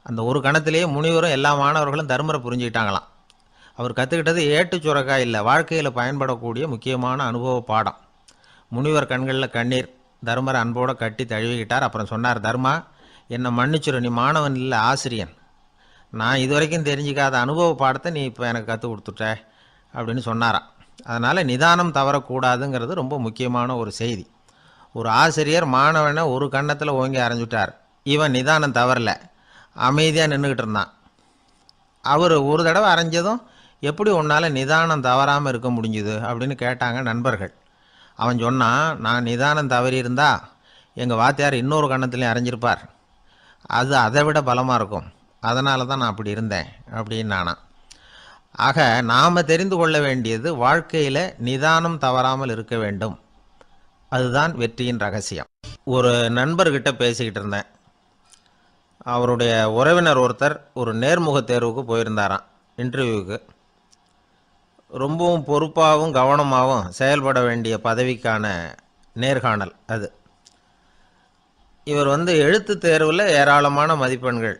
அந்த ஒரு கணத்திலேயே முனிவரும் எல்லா மாணவர்களும் தருமரை புரிஞ்சுக்கிட்டாங்களாம். அவர் கற்றுக்கிட்டது ஏட்டு சுரக்காய் இல்லை, வாழ்க்கையில் பயன்படக்கூடிய முக்கியமான அனுபவ பாடம். முனிவர் கண்களில் கண்ணீர். தருமரை அன்போடு கட்டி தழுவிக்கிட்டார். அப்புறம் சொன்னார், தர்மா, என்னை மன்னிச்சிரு, நீ மாணவன் இல்லை, ஆசிரியன். நான் இதுவரைக்கும் தெரிஞ்சிக்காத அனுபவ பாடத்தை நீ இப்போ எனக்கு கற்றுக் கொடுத்துட்ட அப்படின்னு சொன்னாராம். அதனால் நிதானம் தவறக்கூடாதுங்கிறது ரொம்ப முக்கியமான ஒரு செய்தி. ஒரு ஆசிரியர் மாணவனை ஒரு கன்னத்தில் ஓங்கி அரைஞ்சுட்டார். இவன் நிதானம் தவறல, அமைதியாக நின்றுக்கிட்டு இருந்தான். அவர் ஒரு தடவை அரைஞ்சதும் எப்படி உன்னால் நிதானம் தவறாமல் இருக்க முடிஞ்சுது அப்படின்னு கேட்டாங்க நண்பர்கள். அவன் சொன்னான், நான் நிதானம் தவறி இருந்தால் எங்கள் வாத்தியார் இன்னொரு கன்னத்துலேயும் அரைஞ்சிருப்பார், அது அதை விட பலமாக இருக்கும், அதனால தான் நான் அப்படி இருந்தேன் அப்படின்னு நானான். ஆக நாம் தெரிந்து கொள்ள வேண்டியது, வாழ்க்கையில் நிதானம் தவறாமல் இருக்க வேண்டும். அதுதான் வெற்றியின் ரகசியம். ஒரு நண்பர்கிட்ட பேசிக்கிட்டு இருந்தேன். அவருடைய உறவினர் ஒருத்தர் ஒரு நேர்முக தேர்வுக்கு போயிருந்தாராம், இன்டர்வியூவுக்கு. ரொம்பவும் பொறுப்பாகவும் கவனமாகவும் செயல்பட வேண்டிய பதவிக்கான நேர்காணல் அது. இவர் எழுத்து தேர்வில் ஏராளமான மதிப்பெண்கள்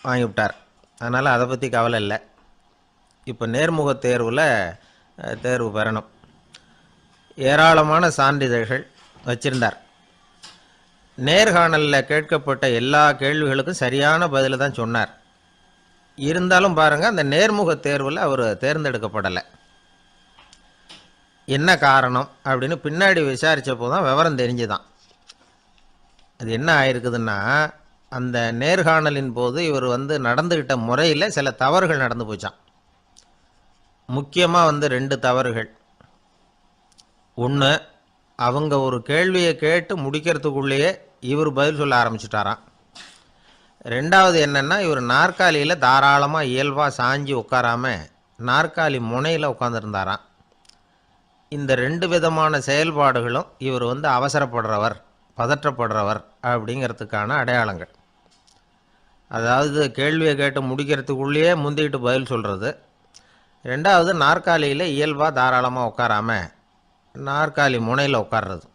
வாங்கிவிட்டார். அதனால் அதை பற்றி கவலை இல்லை. இப்போ நேர்முக தேர்வில் தேர்வு பெறணும். ஏராளமான சான்றிதழ்கள் வச்சிருந்தார். நேர்காணலில் கேட்கப்பட்ட எல்லா கேள்விகளுக்கும் சரியான பதில் தான் சொன்னார். இருந்தாலும் பாருங்கள், அந்த நேர்முக தேர்வில் அவர் தேர்ந்தெடுக்கப்படலை. என்ன காரணம் அப்படின்னு பின்னாடி விசாரித்தப்போ தான் விவரம் தெரிஞ்சுதான். அது என்ன ஆயிருக்குதுன்னா, அந்த நேர்காணலின் போது இவர் நடந்துக்கிட்ட முறையில் சில தவறுகள் நடந்து போச்சான். முக்கியமாக 2 தவறுகள். ஒன்று, அவங்க ஒரு கேள்வியை கேட்டு முடிக்கிறதுக்குள்ளேயே இவர் பதில் சொல்ல ஆரம்பிச்சுட்டாராம். ரெண்டாவது என்னென்னா, இவர் நாற்காலியில் தாராளமாக இயல்பாக சாஞ்சி உட்காராமல் நாற்காலி முனையில் உட்காந்துருந்தாராம். இந்த 2 விதமான செயல்பாடுகளும் இவர் அவசரப்படுறவர், பதற்றப்படுறவர் அப்படிங்கிறதுக்கான அடையாளங்கள். அதாவது கேள்வியை கேட்டு முடிக்கிறதுக்குள்ளேயே முந்திக்கிட்டு பதில் சொல்கிறது. ரெண்டாவது, நாற்காலியில் இயல்பாக தாராளமாக உட்காராமல் நாற்காலி முனையில் உட்கார்றது.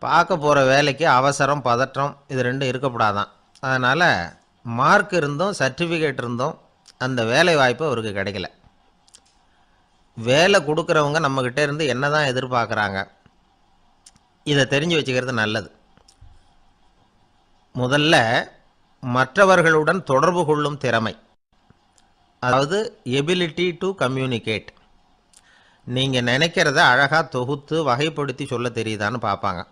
பார்க்க போகிற வேலைக்கு அவசரம், பதற்றம் இது 2 இருக்கக்கூடாதான். அதனால் மார்க் இருந்தும் சர்டிஃபிகேட் இருந்தும் அந்த வேலை வாய்ப்பு அவருக்கு கிடைக்கல. வேலை கொடுக்குறவங்க நம்மக்கிட்ட இருந்து என்ன தான் எதிர்பார்க்குறாங்க, இதை தெரிஞ்சு வச்சுக்கிறது நல்லது. முதல்ல மற்றவர்களுடன் தொடர்பு கொள்ளும் திறமை. அதாவது எபிலிட்டி டு கம்யூனிகேட். நீங்கள் நினைக்கிறத அழகாக தொகுத்து வகைப்படுத்தி சொல்ல தெரியுதான்னு பார்ப்பாங்க.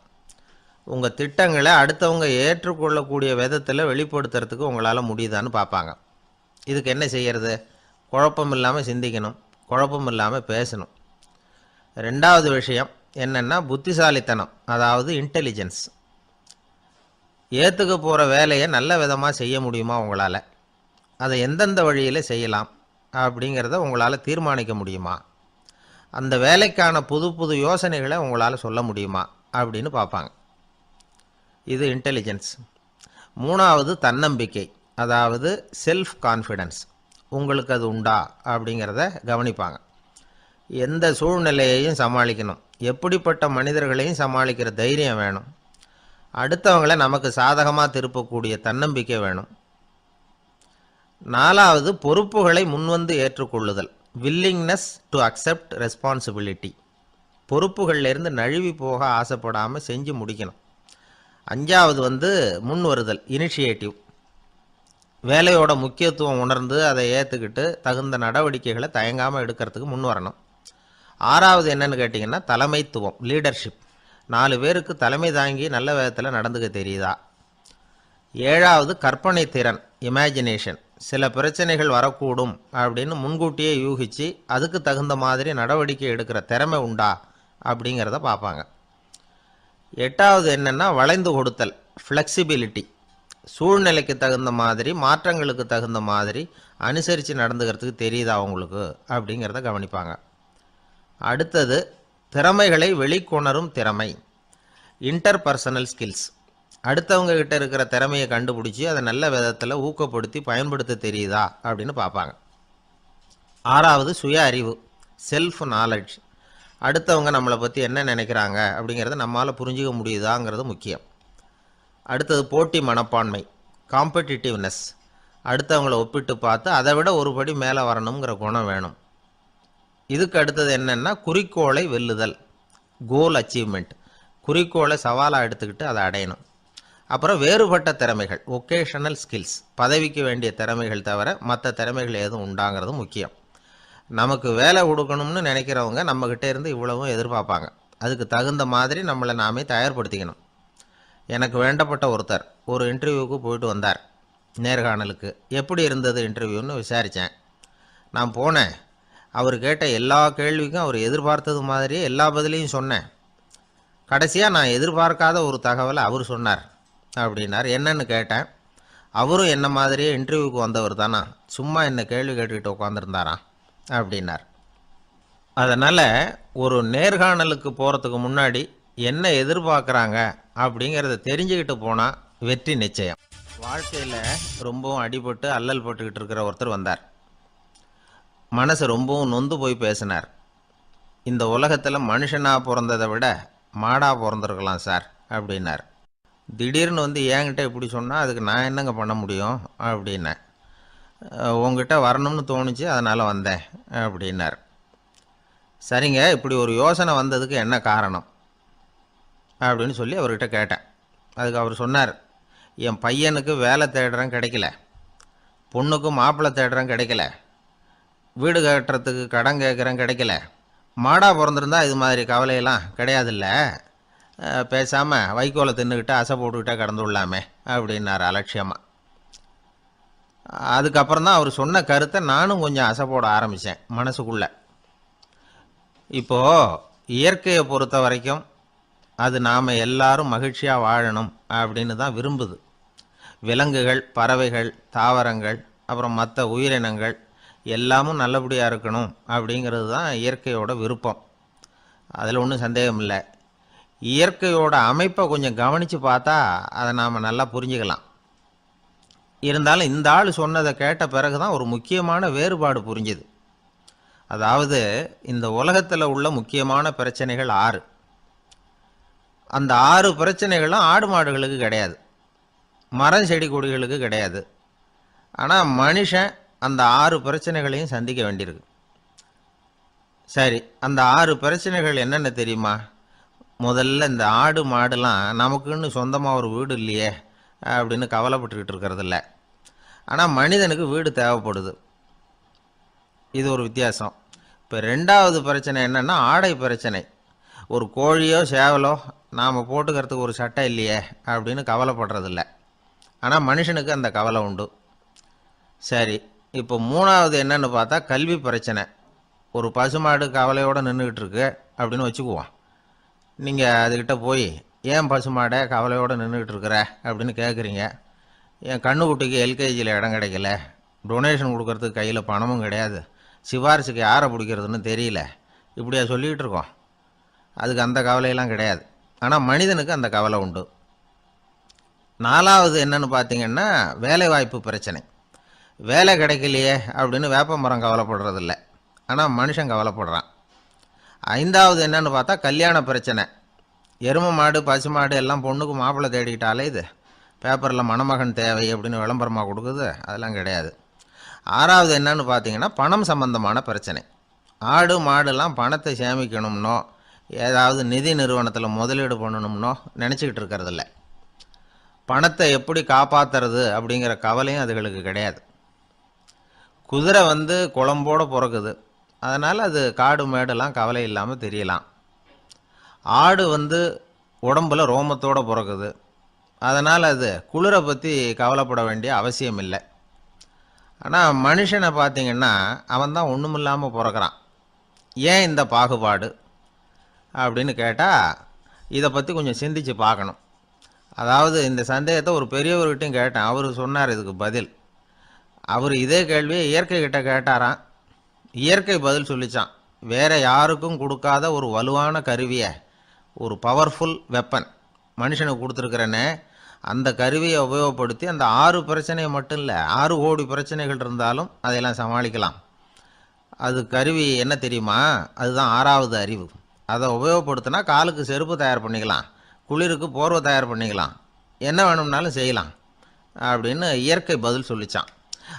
உங்கள் திட்டங்களை அடுத்தவங்க ஏற்றுக்கொள்ளக்கூடிய விதத்தில் வெளிப்படுத்துறதுக்கு உங்களால் முடியுதான்னு பார்ப்பாங்க. இதுக்கு என்ன செய்கிறது? குழப்பம் இல்லாமல் சிந்திக்கணும், குழப்பம் இல்லாமல் பேசணும். ரெண்டாவது விஷயம் என்னென்னா புத்திசாலித்தனம், அதாவது இன்டெலிஜென்ஸ். ஏற்றுக்க போகிற வேலையை நல்ல விதமாக செய்ய முடியுமா உங்களால்? அதை எந்தெந்த வழியில் செய்யலாம் அப்படிங்கிறத உங்களால் தீர்மானிக்க முடியுமா? அந்த வேலைக்கான புது புது யோசனைகளை உங்களால் சொல்ல முடியுமா அப்படின்னு பார்ப்பாங்க. இது இன்டெலிஜென்ஸ். மூணாவது தன்னம்பிக்கை, அதாவது செல்ஃப் கான்ஃபிடென்ஸ். உங்களுக்கு அது உண்டா அப்படிங்கிறத கவனிப்பாங்க. எந்த சூழ்நிலையையும் சமாளிக்கணும், எப்படிப்பட்ட மனிதர்களையும் சமாளிக்கிற தைரியம் வேணும், அடுத்தவங்களை நமக்கு சாதகமாக திருப்பக்கூடிய தன்னம்பிக்கை வேணும். நாலாவது பொறுப்புகளை முன்வந்து ஏற்றுக்கொள்ளுதல், வில்லிங்னஸ் டு அக்செப்ட் ரெஸ்பான்சிபிலிட்டி. பொறுப்புகள்லேருந்து நழுவி போக ஆசைப்படாமல் செஞ்சு முடிக்கணும். அஞ்சாவது முன் வருதல், இனிஷியேட்டிவ். வேலையோட முக்கியத்துவம் உணர்ந்து அதை ஏற்றுக்கிட்டு தகுந்த நடவடிக்கைகளை தயங்காமல் எடுக்கிறதுக்கு முன் வரணும். ஆறாவது என்னன்னு கேட்டிங்கன்னா தலைமைத்துவம், லீடர்ஷிப். 4 பேருக்கு தலைமை தாங்கி நல்ல விதத்தில் நடந்துக்க தெரியுதா? ஏழாவது கற்பனை திறன், இமேஜினேஷன். சில பிரச்சனைகள் வரக்கூடும் அப்படின்னு முன்கூட்டியே யூகித்து அதுக்கு தகுந்த மாதிரி நடவடிக்கை எடுக்கிற திறமை உண்டா அப்படிங்கிறத பார்ப்பாங்க. எட்டாவது என்னென்னா வளைந்து கொடுத்தல், ஃப்ளெக்சிபிலிட்டி. சூழ்நிலைக்கு தகுந்த மாதிரி, மாற்றங்களுக்கு தகுந்த மாதிரி அனுசரித்து நடந்துக்கிறதுக்கு தெரியுதா அவங்களுக்கு அப்படிங்கிறத கவனிப்பாங்க. அடுத்தது திறமைகளை வெளிக்கொணரும் திறமை, இன்டர்பர்சனல் ஸ்கில்ஸ். அடுத்தவங்க கிட்ட இருக்கிற திறமையை கண்டுபிடிச்சி அதை நல்ல விதத்தில் ஊக்கப்படுத்தி பயன்படுத்த தெரியுதா அப்படின்னு பார்ப்பாங்க. ஆறாவது சுய அறிவு, செல்ஃப் நாலெட்ஜ். அடுத்தவங்க நம்மளை பற்றி என்ன நினைக்கிறாங்க அப்படிங்கிறத நம்மளால் புரிஞ்சிக்க முடியுதாங்கிறது முக்கியம். அடுத்தது போட்டி மனப்பான்மை, காம்படிட்டிவ்னஸ். அடுத்தவங்களை ஒப்பிட்டு பார்த்து அதை விட ஒரு படி மேலே வரணுங்கிற குணம் வேணும். இதுக்கு அடுத்தது என்னென்னா குறிக்கோளை வெல்லுதல், கோல் அச்சீவ்மெண்ட். குறிக்கோளை சவாலாக எடுத்துக்கிட்டு அதை அடையணும். அப்புறம் வேறுபட்ட திறமைகள், ஒகேஷனல் ஸ்கில்ஸ். பதவிக்கு வேண்டிய திறமைகள் தவிர மற்ற திறமைகள் எதுவும் உண்டாங்கிறது முக்கியம். நமக்கு வேலை கொடுக்கணும்னு நினைக்கிறவங்க நம்மக்கிட்ட இருந்து இவ்வளவும் எதிர்பார்ப்பாங்க. அதுக்கு தகுந்த மாதிரி நம்மளை நாமே தயார்படுத்திக்கணும். எனக்கு வேண்டப்பட்ட ஒருத்தர் ஒரு இன்டர்வியூவுக்கு போயிட்டு வந்தார், நேர்காணலுக்கு. எப்படி இருந்தது இன்டர்வியூன்னு விசாரித்தேன். நான் போனேன். அவர் கேட்ட எல்லா கேள்விக்கும் அவர் எதிர்பார்த்தது மாதிரியே எல்லா பதிலையும் சொன்னேன். கடைசியாக நான் எதிர்பார்க்காத ஒரு தகவலை அவர் சொன்னார் அப்படின்னார். என்னன்னு கேட்டேன். அவரும் என்ன மாதிரியே இன்டர்வியூக்கு வந்தவர் தானா, சும்மா என்ன கேள்வி கேட்டுக்கிட்டு உட்காந்துருந்தாராம் அப்படின்னார். அதனால் ஒரு நேர்காணலுக்கு போகிறதுக்கு முன்னாடி என்ன எதிர்பார்க்குறாங்க அப்படிங்கிறத தெரிஞ்சுக்கிட்டு போனால் வெற்றி நிச்சயம். வாழ்க்கையில் ரொம்பவும் அடிபட்டு அல்லல் போட்டுக்கிட்டு இருக்கிற ஒருத்தர் வந்தார். மனசு ரொம்பவும் நொந்து போய் பேசினார். இந்த உலகத்தில் மனுஷனாக பிறந்ததை விட மாடாக பிறந்திருக்கலாம் சார் அப்படின்னார். திடீர்னு என்கிட்ட இப்படி சொன்னால் அதுக்கு நான் என்னங்க பண்ண முடியும் அப்படின்னேன். உங்ககிட்ட வரணும்னு தோணுச்சு, அதனால் வந்தேன் அப்படின்னார். சரிங்க, இப்படி ஒரு யோசனை வந்ததுக்கு என்ன காரணம் அப்படின்னு சொல்லி அவர்கிட்ட கேட்டேன். அதுக்கு அவர் சொன்னார், என் பையனுக்கு வேலை தேடுறேன் கிடைக்கல, பொண்ணுக்கு மாப்பிள்ளை தேடுறேன் கிடைக்கல, வீடு கட்டுறதுக்கு கடன் கேட்குறேன் கிடைக்கல. மாடாக பிறந்திருந்தா இது மாதிரி கவலையெல்லாம் கிடையாதுல்ல, பேசாமல் வைக்கோலை தின்னுக்கிட்டு அசை போட்டுக்கிட்டே கடந்து விடலாமே அப்படின்னார் அலட்சியமாக. அதுக்கப்புறம் தான் அவர் சொன்ன கருத்தை நானும் கொஞ்சம் அசை போட ஆரம்பித்தேன் மனசுக்குள்ளே. இப்போது இயற்கையை பொறுத்த வரைக்கும் அது நாம் எல்லாரும் மகிழ்ச்சியாக வாழணும் அப்படின்னு தான் விரும்புது. விலங்குகள், பறவைகள், தாவரங்கள், அப்புறம் மற்ற உயிரினங்கள் எல்லாமும் நல்லபடியாக இருக்கணும் அப்படிங்கிறது தான் இயற்கையோட விருப்பம். அதில் ஒன்றும் சந்தேகம் இல்லை. இயற்கையோட அமைப்பை கொஞ்சம் கவனித்து பார்த்தா அதை நாம் நல்லா புரிஞ்சுக்கலாம். இருந்தாலும் இந்த ஆள் சொன்னதை கேட்ட பிறகு தான் ஒரு முக்கியமான வேறுபாடு புரிஞ்சுது. அதாவது இந்த உலகத்தில் உள்ள முக்கியமான பிரச்சனைகள் 6. அந்த 6 பிரச்சனைகளும் ஆடு மாடுகளுக்கு கிடையாது, மரம் செடி கொடிகளுக்கு கிடையாது. ஆனால் மனுஷன் அந்த 6 பிரச்சனைகளையும் சந்திக்க வேண்டியிருக்கு. சரி, அந்த 6 பிரச்சனைகள் என்னென்ன தெரியுமா? முதல்ல இந்த ஆடு மாடுலாம் நமக்குன்னு சொந்தமாக ஒரு வீடு இல்லையே அப்படின்னு கவலைப்பட்டுக்கிட்டு இருக்கிறதில்ல. ஆனால் மனிதனுக்கு வீடு தேவைப்படுது. இது ஒரு வித்தியாசம். இப்போ ரெண்டாவது பிரச்சனை என்னென்னா ஆடை பிரச்சனை. ஒரு கோழியோ சேவலோ நாம் போட்டுக்கிறதுக்கு ஒரு சட்டை இல்லையே அப்படின்னு கவலைப்படுறதில்ல. ஆனால் மனுஷனுக்கு அந்த கவலை உண்டு. சரி, இப்போ மூணாவது என்னன்னு பார்த்தா கல்வி பிரச்சனை. ஒரு பசுமாடு கவலையோடு நின்றுக்கிட்டு இருக்கு அப்படின்னு வச்சுக்குவோம். நீங்கள் அதுக்கிட்ட போய் ஏன் பசுமாடை கவலையோடு நின்றுக்கிட்டு இருக்கிற அப்படின்னு கேட்குறீங்க. என் கண்ணுக்குட்டிக்கு எல்கேஜியில் இடம் கிடைக்கல, டொனேஷன் கொடுக்கறதுக்கு கையில் பணமும் கிடையாது, சிபாரிசுக்கு யாரை பிடிக்கிறதுன்னு தெரியல, இப்படியா சொல்லிக்கிட்டு இருக்கோம். அதுக்கு அந்த கவலையெல்லாம் கிடையாது. ஆனால் மனிதனுக்கு அந்த கவலை உண்டு. நாலாவது என்னன்னு பார்த்தீங்கன்னா வேலை வாய்ப்பு பிரச்சனை. வேலை கிடைக்கலையே அப்படின்னு வேப்ப மரம் கவலைப்படுறதில்ல, ஆனால் மனுஷன் கவலைப்படுறான். ஐந்தாவது என்னன்னு பார்த்தா கல்யாண பிரச்சனை. எருமை மாடு பசுமாடு எல்லாம் பொண்ணுக்கு மாப்பிள்ளை தேடிக்கிட்டாலே இது பேப்பரில் மணமகன் தேவை அப்படின்னு விளம்பரமாக கொடுக்குது, அதெல்லாம் கிடையாது. ஆறாவது என்னன்னு பார்த்தீங்கன்னா பணம் சம்பந்தமான பிரச்சனை. ஆடு மாடுலாம் பணத்தை சேமிக்கணும்னோ ஏதாவது நிதி நிறுவனத்தில் முதலீடு பண்ணணும்னோ நினச்சிக்கிட்டு இருக்கிறதில்ல. பணத்தை எப்படி காப்பாற்றுறது அப்படிங்கிற கவலையும் அதுகளுக்கு கிடையாது. குதிரை குளம்போடு பிறக்குது, அதனால் அது காடு மேடெல்லாம் கவலை இல்லாமல் தெரியலாம். ஆடு உடம்பில் ரோமத்தோடு பிறக்குது, அதனால் அது குளிரை பற்றி கவலைப்பட வேண்டிய அவசியம் இல்லை. ஆனால் மனுஷனை பார்த்திங்கன்னா அவன் தான் ஒன்றுமில்லாமல் பிறக்கிறான். ஏன் இந்த பாகுபாடு அப்படின்னு கேட்டால் இதை பற்றி கொஞ்சம் சிந்திச்சு பார்க்கணும். அதாவது இந்த சந்தேகத்தை ஒரு பெரியவர்கிட்டையும் கேட்டேன். அவர் சொன்னார் இதுக்கு பதில். அவர் இதே கேள்வியை இயற்கை கிட்ட கேட்டாராம். இயற்கை பதில் சொல்லிச்சான். வேறு யாருக்கும் கொடுக்காத ஒரு வலுவான கருவியை, ஒரு பவர்ஃபுல் வெப்பன் மனுஷனுக்கு கொடுத்துருக்கிறேன்னு, அந்த கருவியை உபயோகப்படுத்தி அந்த 6 பிரச்சனையை மட்டும் இல்லை 6 கோடி பிரச்சனைகள் இருந்தாலும் அதையெல்லாம் சமாளிக்கலாம். அது கருவி என்ன தெரியுமா? அதுதான் 6வது அறிவு. அதை உபயோகப்படுத்தினா காலுக்கு செருப்பு தயார் பண்ணிக்கலாம், குளிருக்கு போர்வை தயார் பண்ணிக்கலாம், என்ன வேணும்னாலும் செய்யலாம் அப்படின்னு இயற்கை பதில் சொல்லிச்சான்.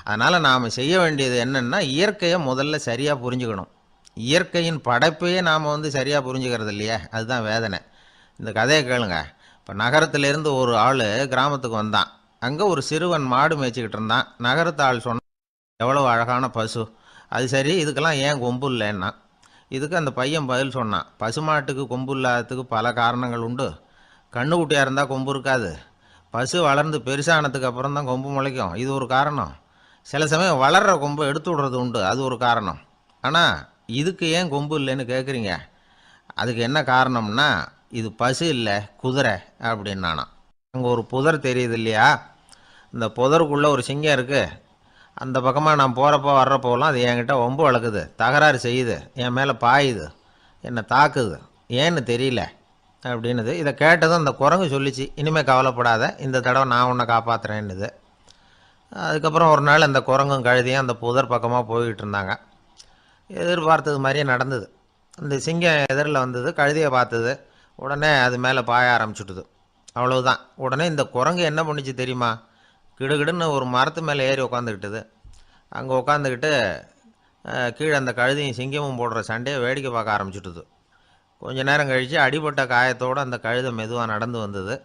அதனால் நாம் செய்ய வேண்டியது என்னென்னா இயற்கையை முதல்ல சரியாக புரிஞ்சுக்கணும். இயற்கையின் படைப்பையே நாம் சரியாக புரிஞ்சுக்கிறது இல்லையே, அதுதான் வேதனை. இந்த கதையை கேளுங்க. இப்போ நகரத்திலேருந்து ஒரு ஆள் கிராமத்துக்கு வந்தான். அங்கே ஒரு சிறுவன் மாடு மேய்ச்சிக்கிட்டு இருந்தான். நகரத்து ஆள் சொன்னான், எவ்வளோ அழகான பசு, அது சரி இதுக்கெல்லாம் ஏன் கொம்பு இல்லைன்னா. இதுக்கு அந்த பையன் பதில் சொன்னான், பசுமாட்டுக்கு கொம்பு இல்லாததுக்கு பல காரணங்கள் உண்டு. கண்ணுக்குட்டியாக இருந்தால் கொம்பு இருக்காது, பசு வளர்ந்து பெருசானதுக்கு அப்புறம் தான் கொம்பு முளைக்கும், இது ஒரு காரணம். சில சமயம் வளர்கிற கொம்பை எடுத்து விடுறது உண்டு, அது ஒரு காரணம். ஆனால் இதுக்கு ஏன் கொம்பு இல்லைன்னு கேட்குறீங்க. அதுக்கு என்ன காரணம்னா இது பசு இல்லை குதிரை அப்படின்னானா. அங்கே ஒரு புதர் தெரியுது இல்லையா, இந்த புதருக்குள்ளே ஒரு சிங்கம் இருக்குது. அந்த பக்கமாக நான் போகிறப்போ வர்றப்போலாம் அது என்கிட்ட ஒம்பு வளர்க்குது, தகராறு செய்யுது, என் மேலே பாயுது, என்னை தாக்குது, ஏன்னு தெரியல அப்படின்னுது. இதை கேட்டதும் அந்த குரங்கு சொல்லிச்சு, இனிமேல் கவலைப்படாத, இந்த தடவை நான் உன்னை காப்பாற்றுறேன்னுது. அதுக்கப்புறம் ஒரு நாள் அந்த குரங்கும் கழுதியும் அந்த புதர் பக்கமாக போய்கிட்டு இருந்தாங்க. எதிர்பார்த்தது மாதிரியே நடந்தது. அந்த சிங்கம் எதிரில் வந்தது, கழுதியை பார்த்தது, உடனே அது மேலே பாய ஆரம்பிச்சுட்டுது. அவ்வளவுதான். உடனே இந்த குரங்கு என்ன பண்ணிச்சு தெரியுமா? கிடுகிடுன்னு ஒரு மரத்து மேலே ஏறி உட்காந்துக்கிட்டுது. அங்கே உட்காந்துக்கிட்டு கீழே அந்த கழுதியும் சிங்கமும் போடுற சண்டையை வேடிக்கை பார்க்க ஆரம்பிச்சுட்டுது. கொஞ்ச நேரம் கழித்து அடிபட்ட காயத்தோடு அந்த கழுதை மெதுவாக நடந்து வந்தது.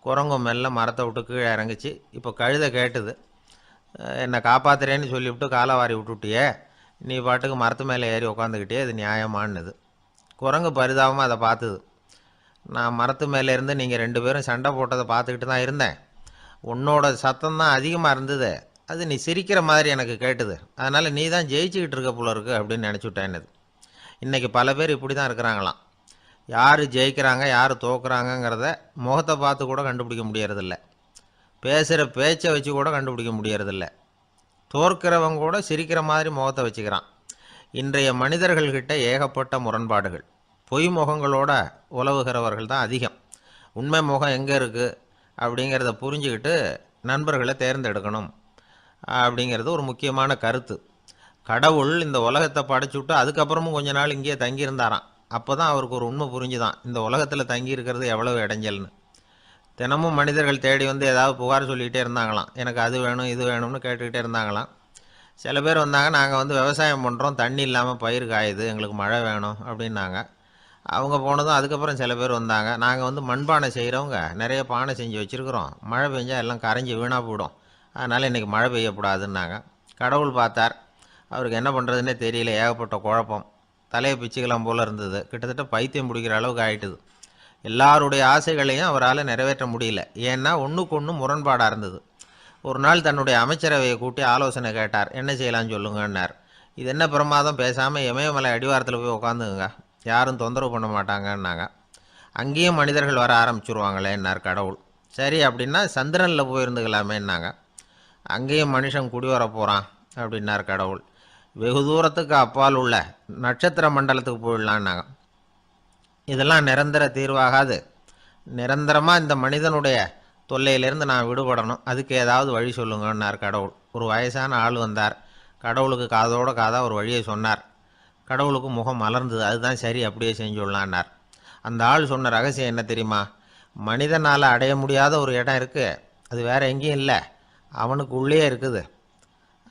குரங்கும் மெல்ல மரத்தை விட்டு கீழே இறங்குச்சு. இப்போ கழுதை கேட்டுது, என்னை காப்பாற்றுறேன்னு சொல்லிவிட்டு காலவாரி விட்டுட்டியே, நீ பாட்டுக்கு மரத்து மேலே ஏறி உட்காந்துக்கிட்டே, இது நியாயமானது. குரங்கு பரிதாபமாக அதை பார்த்துது. நான் மரத்து மேலே இருந்து நீங்கள் 2 பேரும் சண்டை போட்டதை பார்த்துக்கிட்டு தான் இருந்தேன். உன்னோட சத்தம் தான் அதிகமாக இருந்தது, அது நீ சிரிக்கிற மாதிரி எனக்கு கேட்டுது, அதனால் நீ தான் ஜெயிச்சுக்கிட்டு இருக்க போல இருக்கு அப்படின்னு நினச்சிவிட்டேன்னுது. இன்றைக்கி பல பேர் இப்படி தான் இருக்கிறாங்களாம். யார் ஜெயிக்கிறாங்க யார் தோக்குறாங்கங்கிறத முகத்தை பார்த்து கூட கண்டுபிடிக்க முடியறதில்ல, பேசுகிற பேச்சை வச்சு கூட கண்டுபிடிக்க முடியறதில்ல. தோற்கிறவங்க கூட சிரிக்கிற மாதிரி முகத்தை வச்சுக்கிறான். இன்றைய மனிதர்கள்கிட்ட ஏகப்பட்ட முரண்பாடுகள். பொய் முகங்களோட உலவுகிறவர்கள் தான் அதிகம். உண்மை முகம் எங்கே இருக்குது அப்படிங்கிறத புரிஞ்சுக்கிட்டு நண்பர்களை தேர்ந்தெடுக்கணும் அப்படிங்கிறது ஒரு முக்கியமான கருத்து. கடவுள் இந்த உலகத்தை படைச்சுவிட்டு அதுக்கப்புறமும் கொஞ்ச நாள் இங்கேயே தங்கியிருந்தாராம். அப்போ தான் அவருக்கு ஒரு உண்மை புரிஞ்சுதான், இந்த உலகத்தில் தங்கியிருக்கிறது எவ்வளவு இடைஞ்சல்னு. தினமும் மனிதர்கள் தேடி ஏதாவது புகார் சொல்லிக்கிட்டே இருந்தாங்களாம். எனக்கு அது வேணும் இது வேணும்னு கேட்டுக்கிட்டே இருந்தாங்களாம். சில பேர் வந்தாங்க, நாங்கள் விவசாயம் பண்ணுறோம், தண்ணி இல்லாமல் பயிர் காயுது, எங்களுக்கு மழை வேணும் அப்படின்னாங்க. அவங்க போனதும் அதுக்கப்புறம் சில பேர் வந்தாங்க, நாங்கள் மண்பானை செய்கிறவங்க நிறைய பானை செஞ்சு வச்சுருக்குறோம், மழை பெஞ்சால் எல்லாம் கரைஞ்சி வீணாக போயிடும், அதனால் இன்றைக்கி மழை பெய்யக்கூடாதுன்னாங்க. கடவுள் பார்த்தார், அவருக்கு என்ன பண்ணுறதுன்னே தெரியல, ஏகப்பட்ட குழப்பம். தலையை பிச்சுக்கலாம் போல் இருந்தது. கிட்டத்தட்ட பைத்தியம் பிடிக்கிற அளவுக்கு ஆயிட்டுது. எல்லாருடைய ஆசைகளையும் அவரால் நிறைவேற்ற முடியல. ஏன்னா ஒன்றுக்கு ஒன்று முரண்பாடாக இருந்தது. ஒரு நாள் தன்னுடைய அமைச்சரவையை கூட்டி ஆலோசனை கேட்டார். என்ன செய்யலான்னு சொல்லுங்கன்னார். இது என்ன பிரமாதம், பேசாமல் இமயமலை அடிவாரத்தில் போய் உட்காந்துங்க, யாரும் தொந்தரவு பண்ண மாட்டாங்கன்னாங்க. அங்கேயும் மனிதர்கள் வர ஆரம்பிச்சுருவாங்களேன்னார் கடவுள். சரி அப்படின்னா சந்திரனில் போயிருந்துக்கலாமேன்னாங்க. அங்கேயும் மனுஷன் குடி வர போகிறான் அப்படின்னார் கடவுள். வெகு தூரத்துக்கு அப்பால் உள்ள நட்சத்திர மண்டலத்துக்கு போயிடலான்னாங்க. இதெல்லாம் நிரந்தர தீர்வாகாது. நிரந்தரமாக இந்த மனிதனுடைய தொல்லையிலேருந்து நான் விடுபடணும், அதுக்கு ஏதாவது வழி சொல்லுங்கன்னார் கடவுள். ஒரு வயசான ஆள் வந்தார். கடவுளுக்கு காதோட காதாக ஒரு வழியை சொன்னார். கடவுளுக்கு முகம் மலர்ந்தது. அதுதான் சரி, அப்படியே செஞ்சுடலான்னார். அந்த ஆள் சொன்ன ரகசியம் என்ன தெரியுமா? மனிதனால் அடைய முடியாத ஒரு இடம் இருக்குது, அது வேறு எங்கேயும் இல்லை, அவனுக்கு உள்ளே இருக்குது.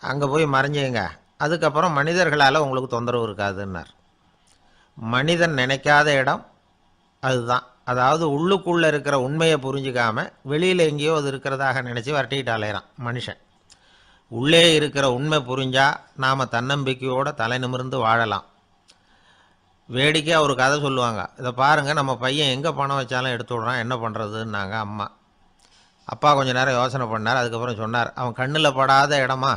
அங்கே போய் மறைஞ்சிங்க, அதுக்கப்புறம் மனிதர்களால் உங்களுக்கு தொந்தரவு இருக்காதுன்னார். மனிதன் நினைக்காத இடம் அதுதான். அதாவது உள்ளுக்குள்ளே இருக்கிற உண்மையை புரிஞ்சிக்காம வெளியில் எங்கேயோ அது இருக்கிறதாக நினச்சி வரட்டிக்கிட்டு அலையிறான் மனுஷன். உள்ளே இருக்கிற உண்மை புரிஞ்சால் நாம் தன்னம்பிக்கையோடு தலை நிமிர்ந்து வாழலாம். வேடிக்கையாக ஒரு கதை சொல்லுவாங்க. இதை பாருங்கள், நம்ம பையன் எங்கே பணம் வச்சாலும் எடுத்து விட்றான், என்ன பண்ணுறதுன்னாங்க அம்மா. அப்பா கொஞ்சம் நேரம் யோசனை பண்ணார். அதுக்கப்புறம் சொன்னார், அவன் கண்ணில் படாத இடமா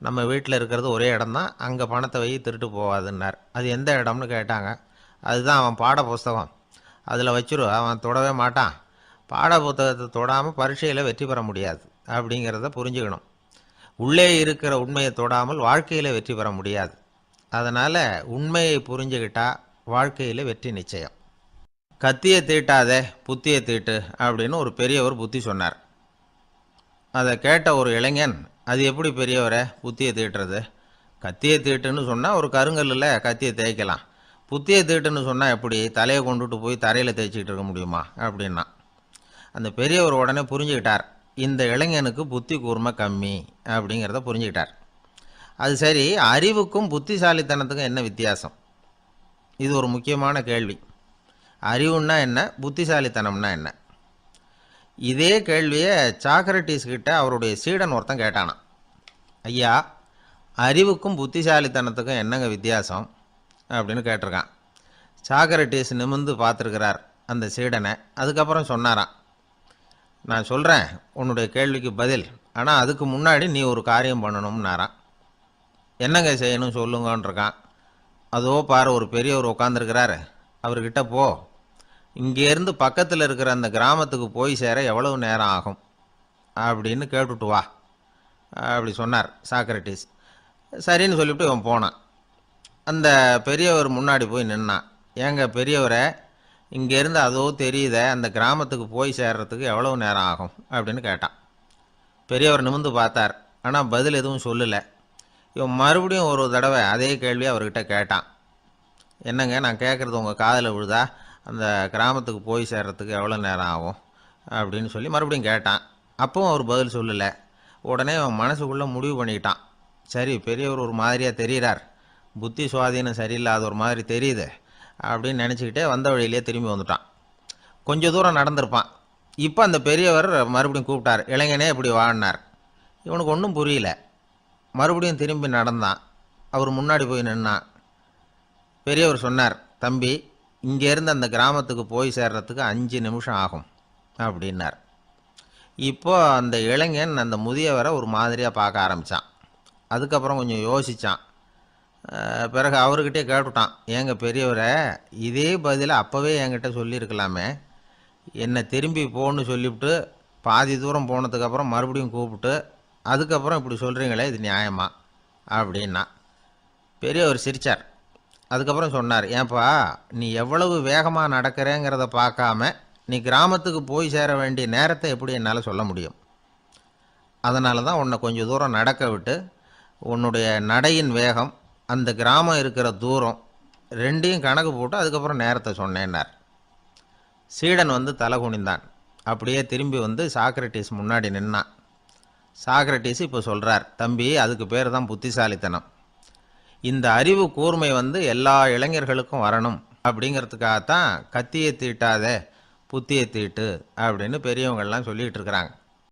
நம்ம வீட்டில் இருக்கிறது ஒரே இடம்தான், அங்கே பணத்தை வை, திருட்டு போகாதுன்னார். அது எந்த இடம்னு கேட்டாங்க. அதுதான் அவன் பாட புஸ்தகம், அதில் வச்சிரு, அவன் தொடவே மாட்டான். பாட புத்தகத்தை தொடாமல் பரீட்சையில் வெற்றி பெற முடியாது அப்படிங்கிறத புரிஞ்சுக்கணும். உள்ளே இருக்கிற உண்மையை தொடாமல் வாழ்க்கையில் வெற்றி பெற முடியாது. அதனால் உண்மையை புரிஞ்சுக்கிட்டால் வாழ்க்கையில் வெற்றி நிச்சயம். கத்தியை தீட்டாதே, புத்தியை தீட்டு அப்படின்னு ஒரு பெரியவர் புத்தி சொன்னார். அதை கேட்ட ஒரு இளைஞன், அது எப்படி பெரியவரை புத்தியை தீட்டுறது? கத்தியை தீட்டுன்னு சொன்னால் ஒரு கருங்கல்லில் கத்தியை தேய்க்கலாம், புத்தியை தீட்டுன்னு சொன்னால் எப்படி தலையை கொண்டுட்டு போய் தரையில் தேய்ச்சிக்கிட்டு இருக்க முடியுமா அப்படின்னா. அந்த பெரியவர் உடனே புரிஞ்சுக்கிட்டார், இந்த இளைஞனுக்கு புத்தி கூர்மை கம்மி அப்படிங்கிறத புரிஞ்சுக்கிட்டார். அது சரி, அறிவுக்கும் புத்திசாலித்தனத்துக்கும் என்ன வித்தியாசம்? இது ஒரு முக்கியமான கேள்வி. அறிவுன்னா என்ன, புத்திசாலித்தனம்னா என்ன? இதே கேள்வியை சாக்ரட்டிஸ் கிட்ட அவருடைய சீடன் ஒருத்தன் கேட்டானான். ஐயா, அறிவுக்கும் புத்திசாலித்தனத்துக்கும் என்னங்க வித்தியாசம் அப்படின்னு கேட்டிருக்கான். சாக்ரட்டிஸ் நிமிர்ந்து பார்த்துருக்கிறார் அந்த சீடனை. அதுக்கப்புறம் சொன்னாராம், நான் சொல்கிறேன் உன்னுடைய கேள்விக்கு பதில், ஆனால் அதுக்கு முன்னாடி நீ ஒரு காரியம் பண்ணணும்னாரான். என்னங்க செய்யணும் சொல்லுங்கன்றிருக்கான். அதோ பாரு, ஒரு பெரியவர் உட்காந்துருக்கிறாரு, அவர்கிட்ட போ, இங்கேருந்து பக்கத்தில் இருக்கிற அந்த கிராமத்துக்கு போய் சேர எவ்வளவு நேரம் ஆகும் அப்படின்னு கேட்டுட்டு வா அப்படி சொன்னார் சாக்ரட்டிஸ். சரின்னு சொல்லிவிட்டு இவன் போனான். அந்த பெரியவர் முன்னாடி போய் நின்னான். ஏங்க பெரியவரை, இங்கேருந்து அதோ தெரியுத அந்த கிராமத்துக்கு போய் சேர்றதுக்கு எவ்வளவு நேரம் ஆகும் அப்படின்னு கேட்டான். பெரியவர் நிமிர்ந்து பார்த்தார், ஆனால் பதில் எதுவும் சொல்லலை. இவன் மறுபடியும் ஒரு தடவை அதே கேள்வியை அவர்கிட்ட கேட்டான். என்னங்க, நான் கேட்குறது உங்கள் காதில் விழுதா, அந்த கிராமத்துக்கு போய் சேர்றதுக்கு எவ்வளோ நேரம் ஆகும் அப்படின்னு சொல்லி மறுபடியும் கேட்டான். அப்பவும் அவர் பதில் சொல்லலை. உடனே அவன் மனசுக்குள்ளே முடிவு பண்ணிக்கிட்டான், சரி பெரியவர் ஒரு மாதிரியாக தெரிகிறார், புத்தி சுவாதீனம் சரியில்லாத ஒரு மாதிரி தெரியுது அப்படின்னு நினச்சிக்கிட்டே வந்த வழியிலே திரும்பி வந்துட்டான். கொஞ்சம் தூரம் நடந்திருப்பான். இப்போ அந்த பெரியவர் மறுபடியும் கூப்பிட்டார், இளைஞனே இப்படி வாழ்னார். இவனுக்கு ஒன்றும் புரியல. மறுபடியும் திரும்பி நடந்தான். அவர் முன்னாடி போய் நின்னான். பெரியவர் சொன்னார், தம்பி, இங்கேருந்து அந்த கிராமத்துக்கு போய் சேர்றதுக்கு 5 நிமிஷம் ஆகும் அப்படின்னார். இப்போ அந்த இளைஞன் அந்த முதியவரை ஒரு மாதிரியாக பார்க்க ஆரம்பித்தான். அதுக்கப்புறம் கொஞ்சம் யோசித்தான். பிறகு அவர்கிட்டே கேட்டுட்டான், ஏங்க பெரியவரை, இதே பதிலை அப்போவே என்கிட்ட சொல்லியிருக்கலாமே, என்னை திரும்பி போன்னு சொல்லிவிட்டு பாதி தூரம் போனதுக்கப்புறம் மறுபடியும் கூப்பிட்டு அதுக்கப்புறம் இப்படி சொல்கிறீங்களே, இது நியாயமா அப்படின்னா. பெரியவர் சிரித்தார். அதுக்கப்புறம் சொன்னார், ஏன்பா, நீ எவ்வளவு வேகமாக நடக்கிறேங்கிறத பார்க்காம நீ கிராமத்துக்கு போய் சேர வேண்டிய நேரத்தை எப்படி என்னால் சொல்ல முடியும்? அதனால தான் உன்னை கொஞ்சம் தூரம் நடக்க விட்டு உன்னுடைய நடையின் வேகம், அந்த கிராமம் இருக்கிற தூரம் ரெண்டையும் கணக்கு போட்டு அதுக்கப்புறம் நேரத்தை சொன்னேன்னார். சீடன் வந்து தலை குனிந்தான். அப்படியே திரும்பி வந்து சாக்ரட்டிஸ் முன்னாடி நின்னான். சாக்ரட்டிஸ் இப்போ சொல்கிறார், தம்பி, அதுக்கு பேர் தான் புத்திசாலித்தனம். இந்த அறிவு கூர்மை வந்து எல்லா இளைஞர்களுக்கும் வரணும் அப்படிங்கிறதுக்காகத்தான் கத்தியை தீட்டாத புத்தியை தீட்டு அப்படின்னு பெரியவங்கள்லாம் சொல்லிகிட்டு இருக்கிறாங்க.